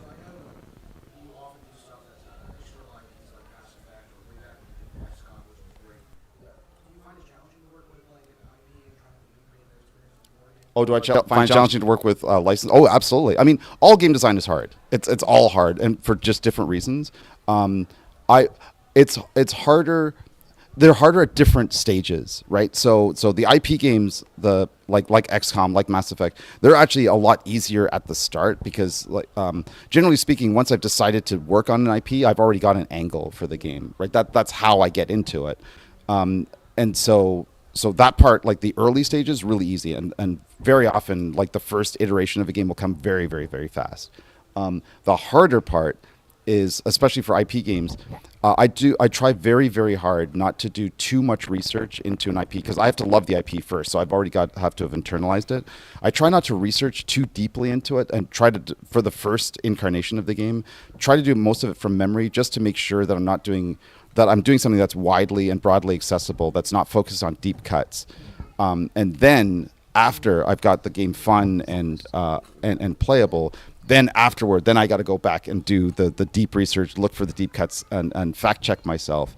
I know you often do stuff that's extra like things like Mass Effect or XCOM, which is great. Do you find it challenging to work with like an IP and trying to recreate that experience more again? Oh, do I find it challenging to work with license? Oh, absolutely. All game design is hard. It's all hard, and for just different reasons. It's harder. They're harder at different stages, right? So the IP games, like XCOM, like Mass Effect, they're actually a lot easier at the start because, generally speaking, once I've decided to work on an IP, I've already got an angle for the game, right? That's how I get into it, and so that part, like the early stages, really easy, and very often, like the first iteration of a game will come very, very, very fast. The harder part is, especially for IP games, I try very, very hard not to do too much research into an IP because I have to love the IP first. So I've already have to have internalized it. I try not to research too deeply into it and try to, for the first incarnation of the game, try to do most of it from memory just to make sure that I'm doing something that's widely and broadly accessible, that's not focused on deep cuts. And then after I've got the game fun and playable, then afterward, I got to go back and do the deep research, look for the deep cuts, and fact check myself,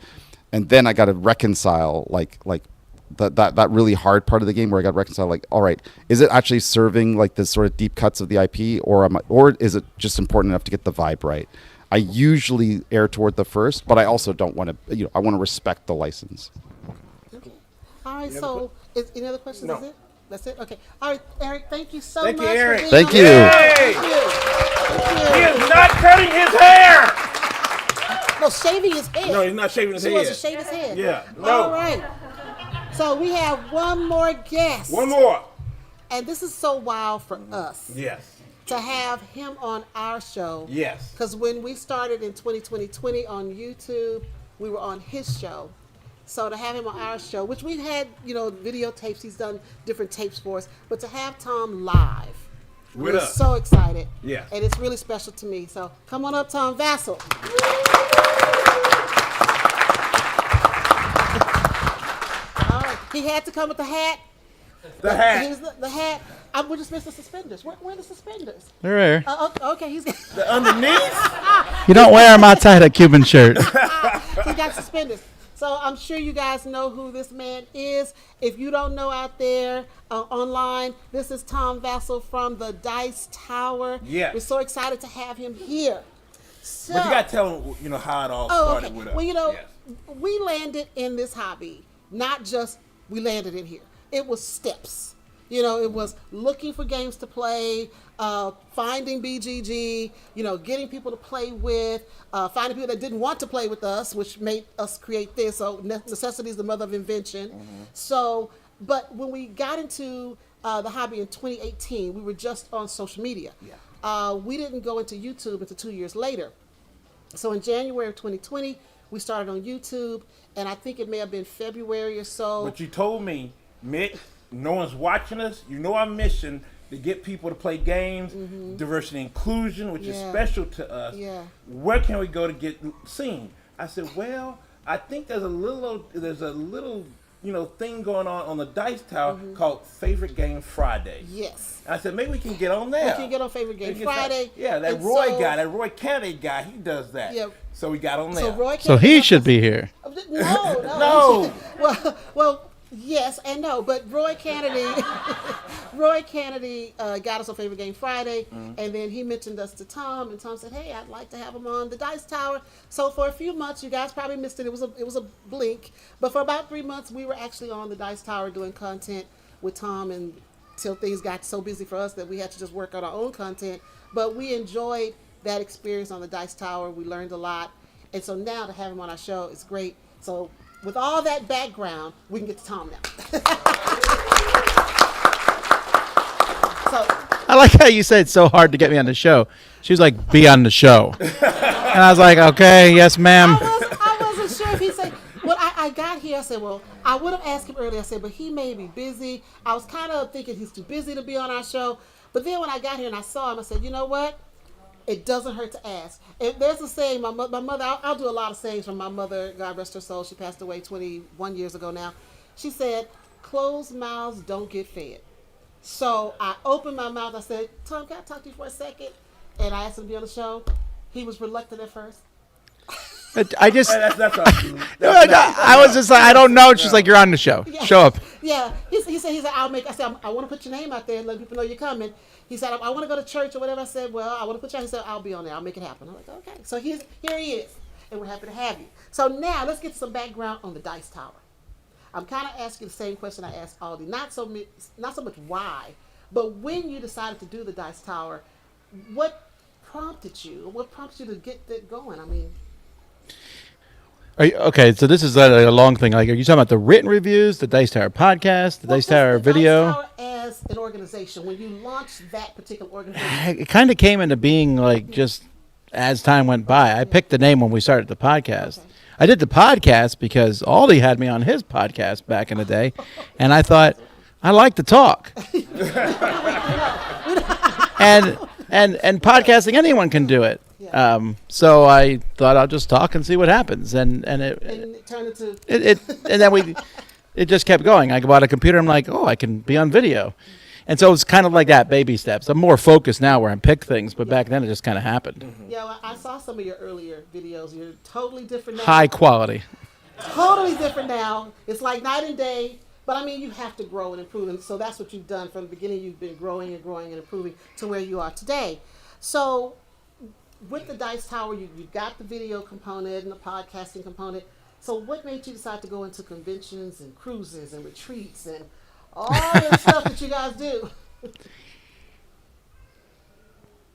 and then I got to reconcile that really hard part of the game where I got to reconcile all right, is it actually serving like this sort of deep cuts of the IP, or is it just important enough to get the vibe right? I usually err toward the first, but I also don't want to. I want to respect the license. Okay. All right. So, any other questions? No. Is it? That's it? Okay. All right, Eric, thank you so Thank much. you, Eric. For being Thank on you. the show. Thank you. Thank you. He is not cutting his hair. No, shaving his head. No, he's not shaving his She head. wants to shave his head. Yeah. No. All right. So we have one more guest. One more. And this is so wild for us Yes. to have him on our show. Yes. Because when we started in 2020 on YouTube, we were on his show. So to have him on our show, which we've had, videotapes, he's done different tapes for us, but to have Tom live, With we're us. so excited. Yes. And it's really special to me. So come on up, Tom Vasel. All right. He had to come with the hat. The hat. Here's the hat. We just missed the suspenders. Where are the suspenders? They're here. Okay, he's got, The underneath. You don't wear them outside a Cuban shirt. he got suspenders. So I'm sure you guys know who this man is. If you don't know out there online, this is Tom Vasel from the Dice Tower. Yes. We're so excited to have him here. So, But you got to tell him, how it all started with us. Well, Yes. we landed in this hobby, not just we landed in here. It was steps. It was looking for games to play, finding BGG, getting people to play with, finding people that didn't want to play with us, which made us create this. So necessity is the mother of invention. Mm-hmm. So, but when we got into the hobby in 2018, we were just on social media. Yeah. We didn't go into YouTube until 2 years later. So in January of 2020, we started on YouTube, and I think it may have been February or so. But you told me, Mik, no one's watching us. You know our mission to get people to play games, diversity and inclusion, which is special to us. Yeah. Where can we go to get seen? I said, well, I think there's a little thing going on the Dice Tower called Favorite Game Friday. Yes. I said, maybe we can get on there. We can get on Favorite Game Friday. Yeah, that And Roy so- guy, that Roy Kennedy guy, he does that. Yeah. So we got on there. So Roy So he should be here. No. Well, yes and no, but Roy Kennedy got us on Favorite Game Friday, and then he mentioned us to Tom, and Tom said, "Hey, I'd like to have him on the Dice Tower." So for a few months, you guys probably missed it. It was a blink, but for about 3 months, we were actually on the Dice Tower doing content with Tom, until things got so busy for us that we had to just work on our own content. But we enjoyed that experience on the Dice Tower. We learned a lot, and so now to have him on our show is great. So with all that background, we can get to Tom now. So I like how you said it's so hard to get me on the show. She was like, be on the show. And I was like, okay, yes, ma'am. I wasn't sure if he said, when I got here, I said, well, I would have asked him earlier. I said, but he may be busy. I was kind of thinking he's too busy to be on our show. But then when I got here and I saw him, I said, you know what? It doesn't hurt to ask. If there's a saying, my mother, I'll do a lot of sayings from my mother, God rest her soul. She passed away 21 years ago now. She said, closed mouths don't get fed. So I opened my mouth. I said, Tom, can I talk to you for a second? And I asked him to be on the show. He was reluctant at first. I just, That's I was just like, I don't know. She's like, you're on the show. Yeah. Show up. Yeah. He said, I said, I want to put your name out there and let people know you're coming. He said, I want to go to church or whatever. I said, well, I want to put you out. He said, I'll be on there. I'll make it happen. I'm like, okay. So here he is. And we're happy to have you. So now let's get some background on the Dice Tower. I'm kind of asking the same question I asked Aldie. Not so much why, but when you decided to do the Dice Tower, what prompted you? What prompted you to get that going? I mean, Okay, so this is a long thing. Like, are you talking about the written reviews, the Dice Tower podcast, the Dice Tower video? Dice Tower as an organization, when you launched that particular organization. It kind of came into being like just as time went by. I picked the name when we started the podcast. Okay. I did the podcast because Aldie had me on his podcast back in the day, and I thought I like to talk. and podcasting, anyone can do it. So I thought I'll just talk and see what happens, and it turned into and then it just kept going. I bought a computer. I'm like, oh, I can be on video, and so it's kind of like that, baby steps. I'm more focused now where I pick things, but back then it just kind of happened. Yeah, well, I saw some of your earlier videos. You're totally different now. High quality. Totally different now. It's like night and day. But I mean, you have to grow and improve, and so that's what you've done from the beginning. You've been growing and growing and improving to where you are today. So with the Dice Tower, you've got the video component and the podcasting component. So what made you decide to go into conventions and cruises and retreats and all the stuff that you guys do?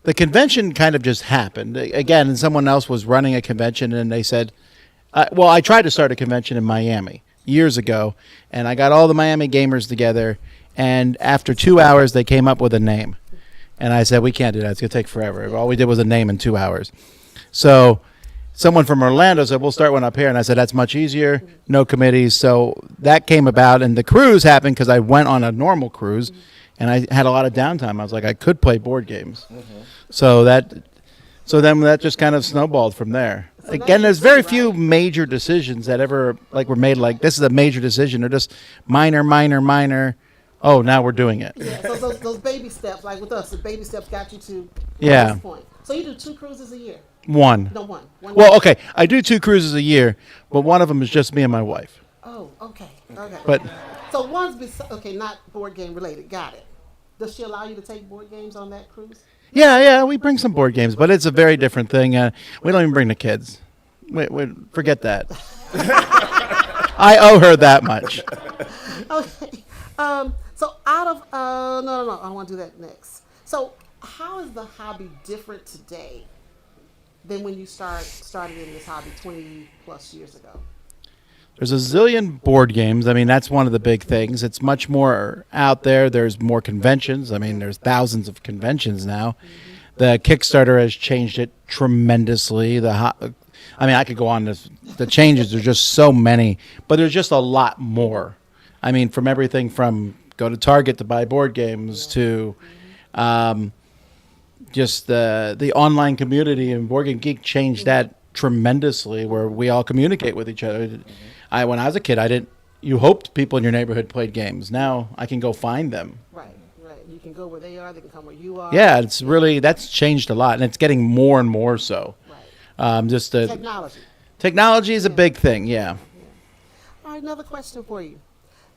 the convention kind of just happened. Again, and someone else was running a convention, and they said, well, I tried to start a convention in Miami years ago, and I got all the Miami gamers together, and after 2 hours, they came up with a name. And I said, we can't do that. It's going to take forever. All we did was a name in 2 hours. So someone from Orlando said, we'll start one up here. And I said, that's much easier. No committees. So that came about. And the cruise happened because I went on a normal cruise, and I had a lot of downtime. I was like, I could play board games. So then that just kind of snowballed from there. Again, there's very few major decisions that ever were made like, this is a major decision. They're just minor. Oh, now we're doing it. Yeah, so those baby steps, like with us, the baby steps got you to Yeah. this point. So you do 2 cruises a year? One. No, one. Well, okay, I do 2 cruises a year, but one of them is just me and my wife. Oh, okay. But So one's not board game related. Got it. Does she allow you to take board games on that cruise? yeah, we bring some board games, but it's a very different thing. We don't even bring the kids. We forget that. I owe her that much. Okay. So out of no, I don't want to do that next. So how is the hobby different today than when you started in this hobby 20 plus years ago? There's a zillion board games. I mean, that's one of the big things. It's much more out there. There's more conventions. I mean, there's thousands of conventions now. The Kickstarter has changed it tremendously. I could go on. The changes are just so many, but there's just a lot more. I mean, from everything from go to Target to buy board games to just the online community, and Board Game Geek changed that tremendously, where we all communicate with each other. When I was a kid, you hoped people in your neighborhood played games. Now I can go find them. Right. You can go where they are. They can come where you are. Yeah, that's changed a lot, and it's getting more and more so. Right. Just Technology. Technology is a big thing. Yeah. All right, another question for you.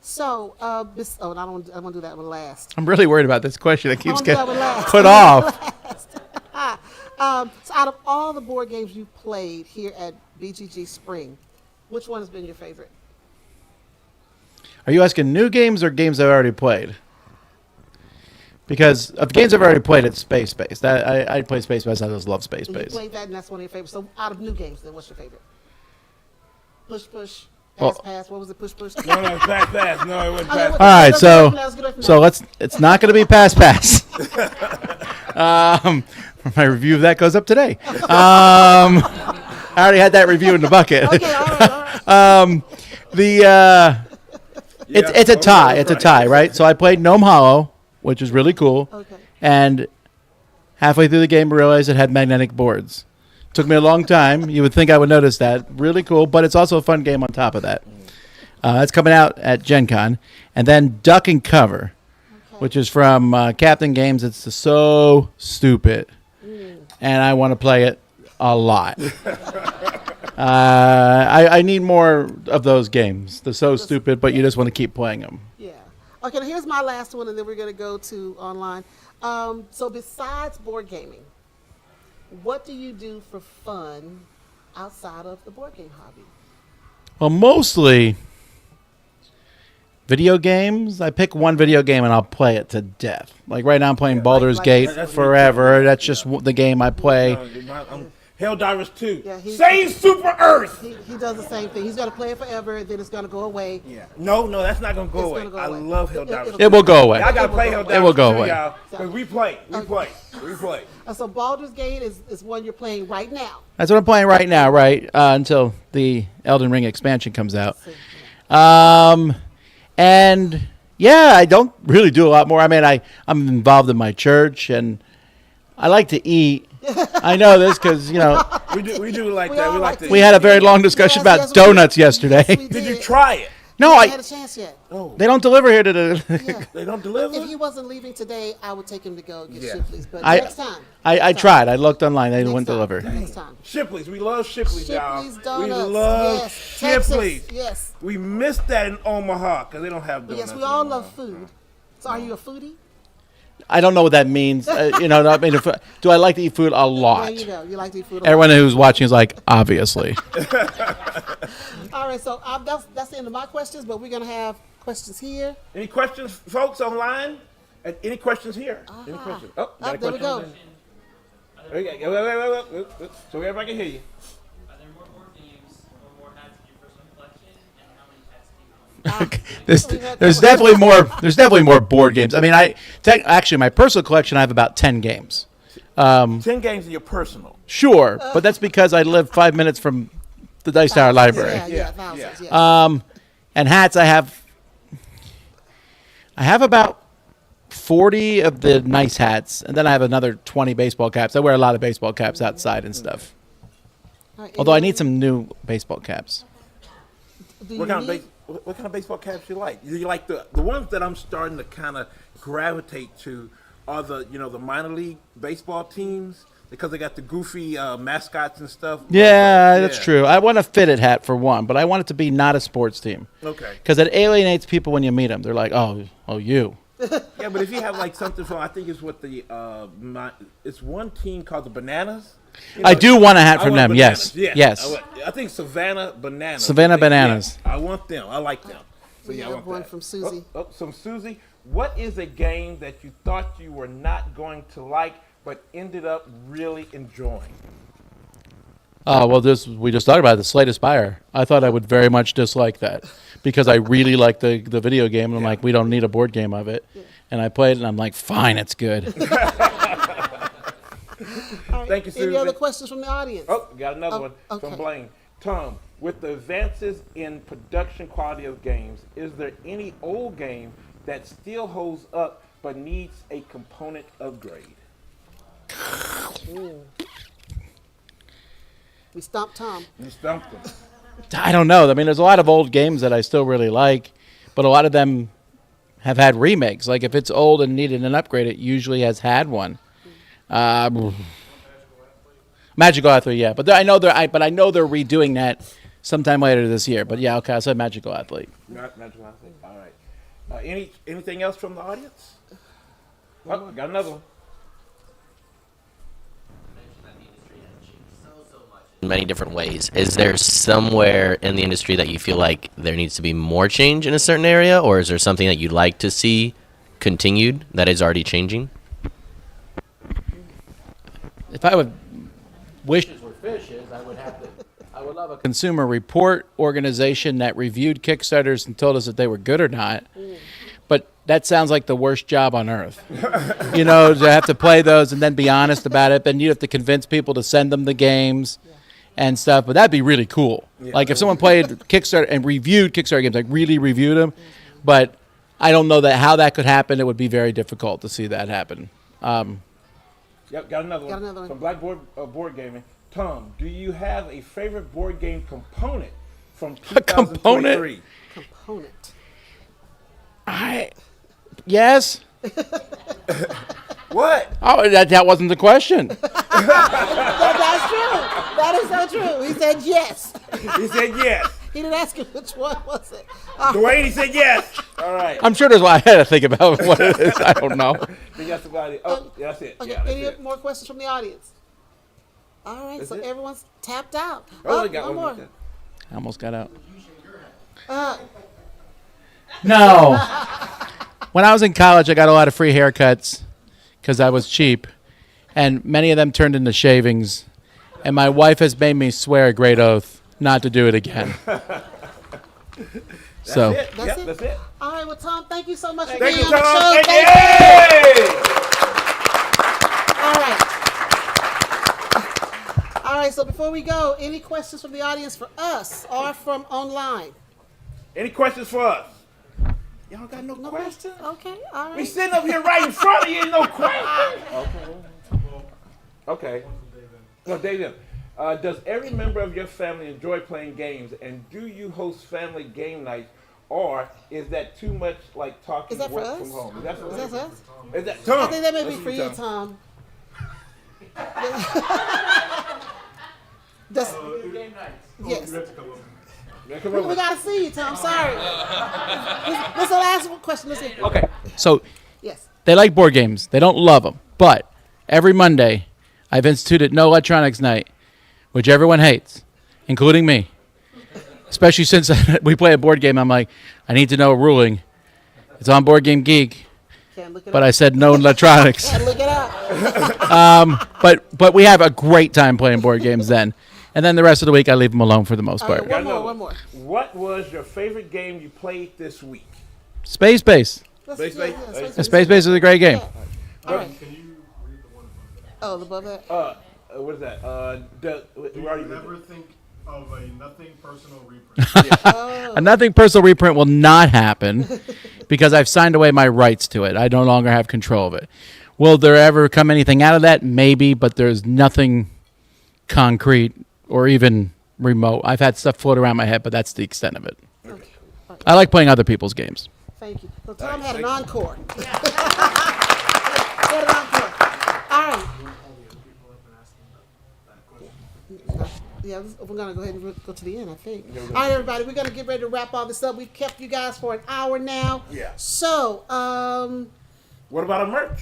So, I don't want to do that one last. I'm really worried about this question that keeps getting getting put off. So out of all the board games you've played here at BGG.Spring, which one has been your favorite? Are you asking new games or games I've already played? Because of games I've already played, it's space-based. I play space-based. I just love space-based. You played that, and that's one of your favorites. So out of new games, then what's your favorite? Push. Pass. What was it? Push. No, pass. No, it wasn't pass. All right, so it's not going to be pass. My review of that goes up today. I already had that review in the bucket. Okay, all right. It's a tie. It's a tie, right? So I played Gnome Hollow, which is really cool. Okay. And halfway through the game, I realized it had magnetic boards. Took me a long time. You would think I would notice that. Really cool, but it's also a fun game on top of that. That's coming out at Gen Con. And then Duck and Cover, which is from Captain Games. It's so stupid. And I want to play it a lot. I need more of those games. They're so stupid, but you just want to keep playing them. Yeah. Okay, now here's my last one, and then we're going to go to online. So besides board gaming, what do you do for fun outside of the board game hobby? Well, mostly video games. I pick one video game and I'll play it to death. Like right now I'm playing Baldur's Gate forever. That's just the game I play. Helldivers 2. Yeah, Save Super Earth! He does the same thing. He's going to play it forever, then it's going to go away. Yeah. No, that's not going to go away. I love Helldivers. It will go away. I got to play Helldivers. It will go away. Y'all, because we play. So Baldur's Gate is one you're playing right now. That's what I'm playing right now, right? Until the Elden Ring expansion comes out. And yeah, I don't really do a lot more. I mean, I'm involved in my church, and I like to eat. I know this because, we do like that. We like to. We had a very long discussion about donuts yesterday. Yes, did you try it? No, I had a chance yet. Oh. They don't deliver here to They don't deliver? If he wasn't leaving today, I would take him to go get Shipley's. But next time. I tried. I looked online. They wouldn't deliver. Next time. Shipley's. We love Shipley's, y'all. Shipley's donuts. We love yes. Shipley's. Texas. Yes. We missed that in Omaha because they don't have donuts. Yes, we all love food. So are you a foodie? I don't know what that means. Do I like to eat food? A lot. There you go. You like to eat food a Everyone who's watching is like, obviously. All right, so that's the end of my questions, but we're going to have questions here. Any questions, folks, online? Any questions here? Any questions? Oh, got a there we question go. Wait. So everybody can hear you. Are there more board games or more hats in your personal collection, and how many hats do you own? There's definitely more. There's definitely more board games. I mean, actually my personal collection, I have about 10 games. 10 games in your personal. Sure, but that's because I live 5 minutes from the Dice Tower Library. Thousands, yeah. And hats, I have about 40 of the nice hats, and then I have another 20 baseball caps. I wear a lot of baseball caps outside and stuff. Right, Although I need some new baseball caps. What kind of baseball caps you like? You like the ones that I'm starting to kind of gravitate to are the minor league baseball teams because they got the goofy mascots and stuff. Yeah, that's true. I want a fitted hat for one, but I want it to be not a sports team. Okay. Because it alienates people when you meet them. They're like, oh, you. Yeah, but if you have like something from, I think it's what it's one team called the Bananas. I do want a hat from them. Yes. Yeah. Yes. I think Savannah Bananas. Savannah Bananas. Yeah, I want them. I like them. So We I have want one that. from Susie. Some Susie. What is a game that you thought you were not going to like, but ended up really enjoying? Oh, well, we just talked about it, the Slay the Spire. I thought I would very much dislike that because I really like the video game, and I'm like, we don't need a board game of it. And I played it, and I'm like, fine, it's good. Thank you, Susan. Any other questions from the audience? Oh, got another one okay. from Blaine. Tom, with the advances in production quality of games, is there any old game that still holds up but needs a component upgrade? We stumped Tom. You stumped him. I don't know. I mean, there's a lot of old games that I still really like, but a lot of them have had remakes. Like if it's old and needed an upgrade, it usually has had one. Magical Athlete, yeah, but I know they're redoing that sometime later this year. But yeah, okay, I said Magical Athlete. Magical Athlete. All right. Anything else from the audience? Oh, got another one. In many different ways. Is there somewhere in the industry that you feel like there needs to be more change in a certain area, or is there something that you'd like to see continued that is already changing? If I would wishes were fishes, I would love a consumer report organization that reviewed Kickstarters and told us if they were good or not. But that sounds like the worst job on earth. To have to play those and then be honest about it. Then you'd have to convince people to send them the games and stuff. But that'd be really cool. Yeah. Like if someone played Kickstarter and reviewed Kickstarter games, like really reviewed them. But I don't know how that could happen. It would be very difficult to see that happen. Yep, got another one from Blackboard Board Gaming. Tom, do you have a favorite board game component from 2023? Component. Yes. What? Oh, that wasn't the question. That's true. That is so true. He said yes. He said yes. He didn't ask you which one was it. Dwayne, he said yes. All right. I'm sure there's why I had to think about what it is. I don't know. That's about it. Oh, yeah, that's it. Okay, Yeah, any more questions from the audience? All right, so everyone's tapped out. Oh, got one more. I almost got out. Uh, No. When I was in college, I got a lot of free haircuts because I was cheap, and many of them turned into shavings. And my wife has made me swear a great oath not to do it again. That's it. That's it. All right, well, Tom, thank you so much for Thank being you, on the Tom. show. Thank you. All right. All right, so before we go, any questions from the audience for us or from online? Any questions for us? Y'all got no questions? Okay, all right. We sitting up here right in front of you, no questions. Okay. No, David. Does every member of your family enjoy playing games, and do you host family game nights, or is that too much like talking Is that work for us? from home? Is that for Is us? that us? Is that Tom? I think that may be Listen for to you, Tom. Yes. We gotta see you, Tom. Sorry. This is the last question. Listen. Okay. So Yes. they like board games. They don't love them. But every Monday, I've instituted no electronics night, which everyone hates, including me. Especially since we play a board game, I'm like, I need to know a ruling. It's on Board Game Geek. Can't look it But up. I said no electronics. Can't look it up. But we have a great time playing board games then. And then the rest of the week, I leave them alone for the most part. One more. What was your favorite game you played this week? Space Base. Space Base? Space Base is a great game. All right. Oh, above that. What is that? Do you ever think of a nothing personal reprint? A nothing personal reprint will not happen because I've signed away my rights to it. I no longer have control of it. Will there ever come anything out of that? Maybe, but there's nothing concrete or even remote. I've had stuff float around my head, but that's the extent of it. Okay. Right. I like playing other people's games. Thank you. So Tom had an encore. He had an encore. All right. Yeah, we're going to go ahead and go to the end, I think. All right, everybody, we're going to get ready to wrap all this up. We've kept you guys for an hour now. Yeah. So, what about a merch?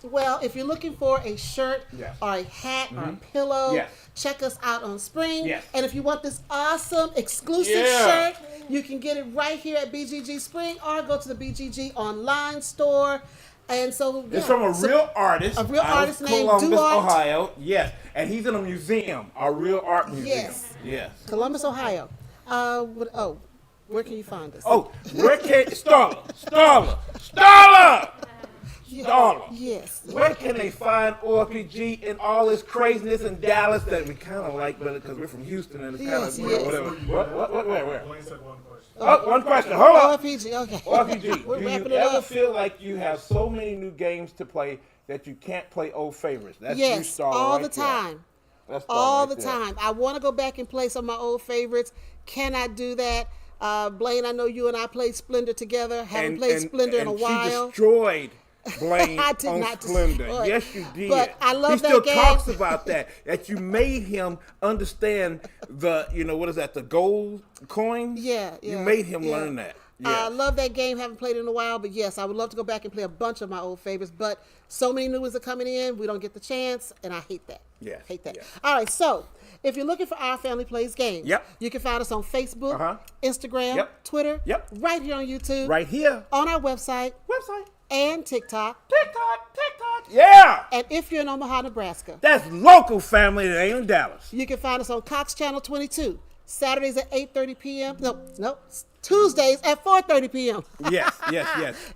Well, if you're looking for a shirt or a hat or a pillow, check us out on Spring. Yes. And if you want this awesome exclusive shirt, you can get it right here at BGG.Spring or go to the BGG online store. And so it's from a real artist. A real artist named Columbus, Duarte. Ohio. Yes. And he's in a museum, a real art museum. Yes. Columbus, Ohio. Where can you find us? Oh, where can Starla? Yes. Where can they find OFPG and all this craziness in Dallas that we kind of like, but because we're from Houston and it's kind of whatever. Where? Blaine said one question. Oh, one question. Hold on. OFPG, okay. OFPG. We're Do wrapping you it ever up. feel like you have so many new games to play that you can't play old favorites? That's you, Starla, all right the there. time. That's Starla All right the there. time. I want to go back and play some of my old favorites. Can I do that? Blaine, I know you and I played Splendor together. Haven't played Splendor in a while. She destroyed Blaine I did on not Splendor. destroy it. Yes, you did. But I love he that still game. talks about that you made him understand the, what is that, the gold coin? Yeah. You made him learn that. I love that game. Haven't played it in a while, but yes, I would love to go back and play a bunch of my old favorites. But so many new ones are coming in, we don't get the chance, and I hate that. Yeah. Hate that. All right, so if you're looking for Our Family Plays Games, you can find us on Facebook, Instagram, Twitter, right here on YouTube, right here on our website, and TikTok. Yeah. And if you're in Omaha, Nebraska, that's local family that ain't in Dallas. You can find us on Cox Channel 22, Saturdays at 8:30 p.m. No, Tuesdays at 4:30 p.m. Yes.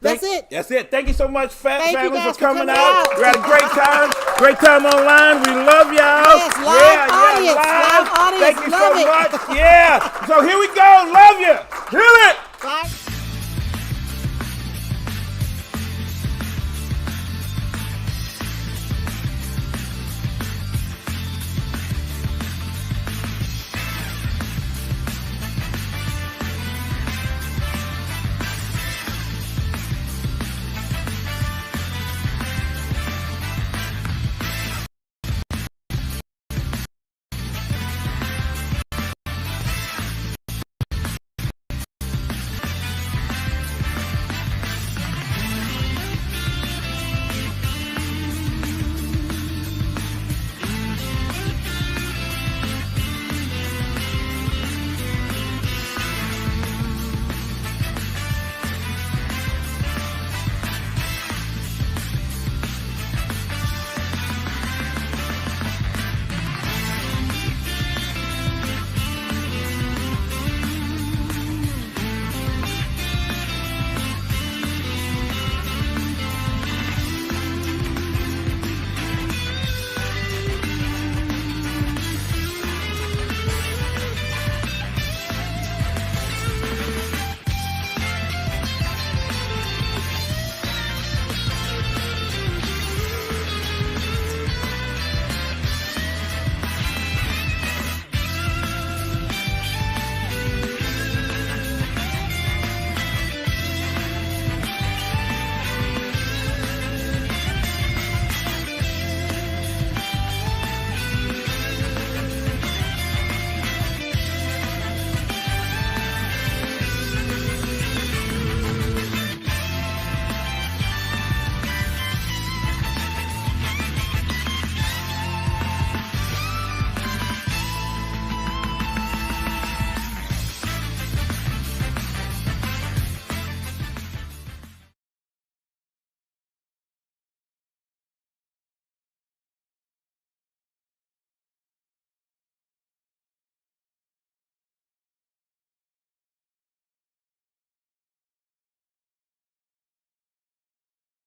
That's it. That's it. Thank you so much, Fat Thank you Family, guys for coming for coming out. out. We had a great time. Great time online. We love y'all. Yes, live audience. Live audience. Thank you Love so it. much. Yeah. So here we go. Love you. Hear it. Bye.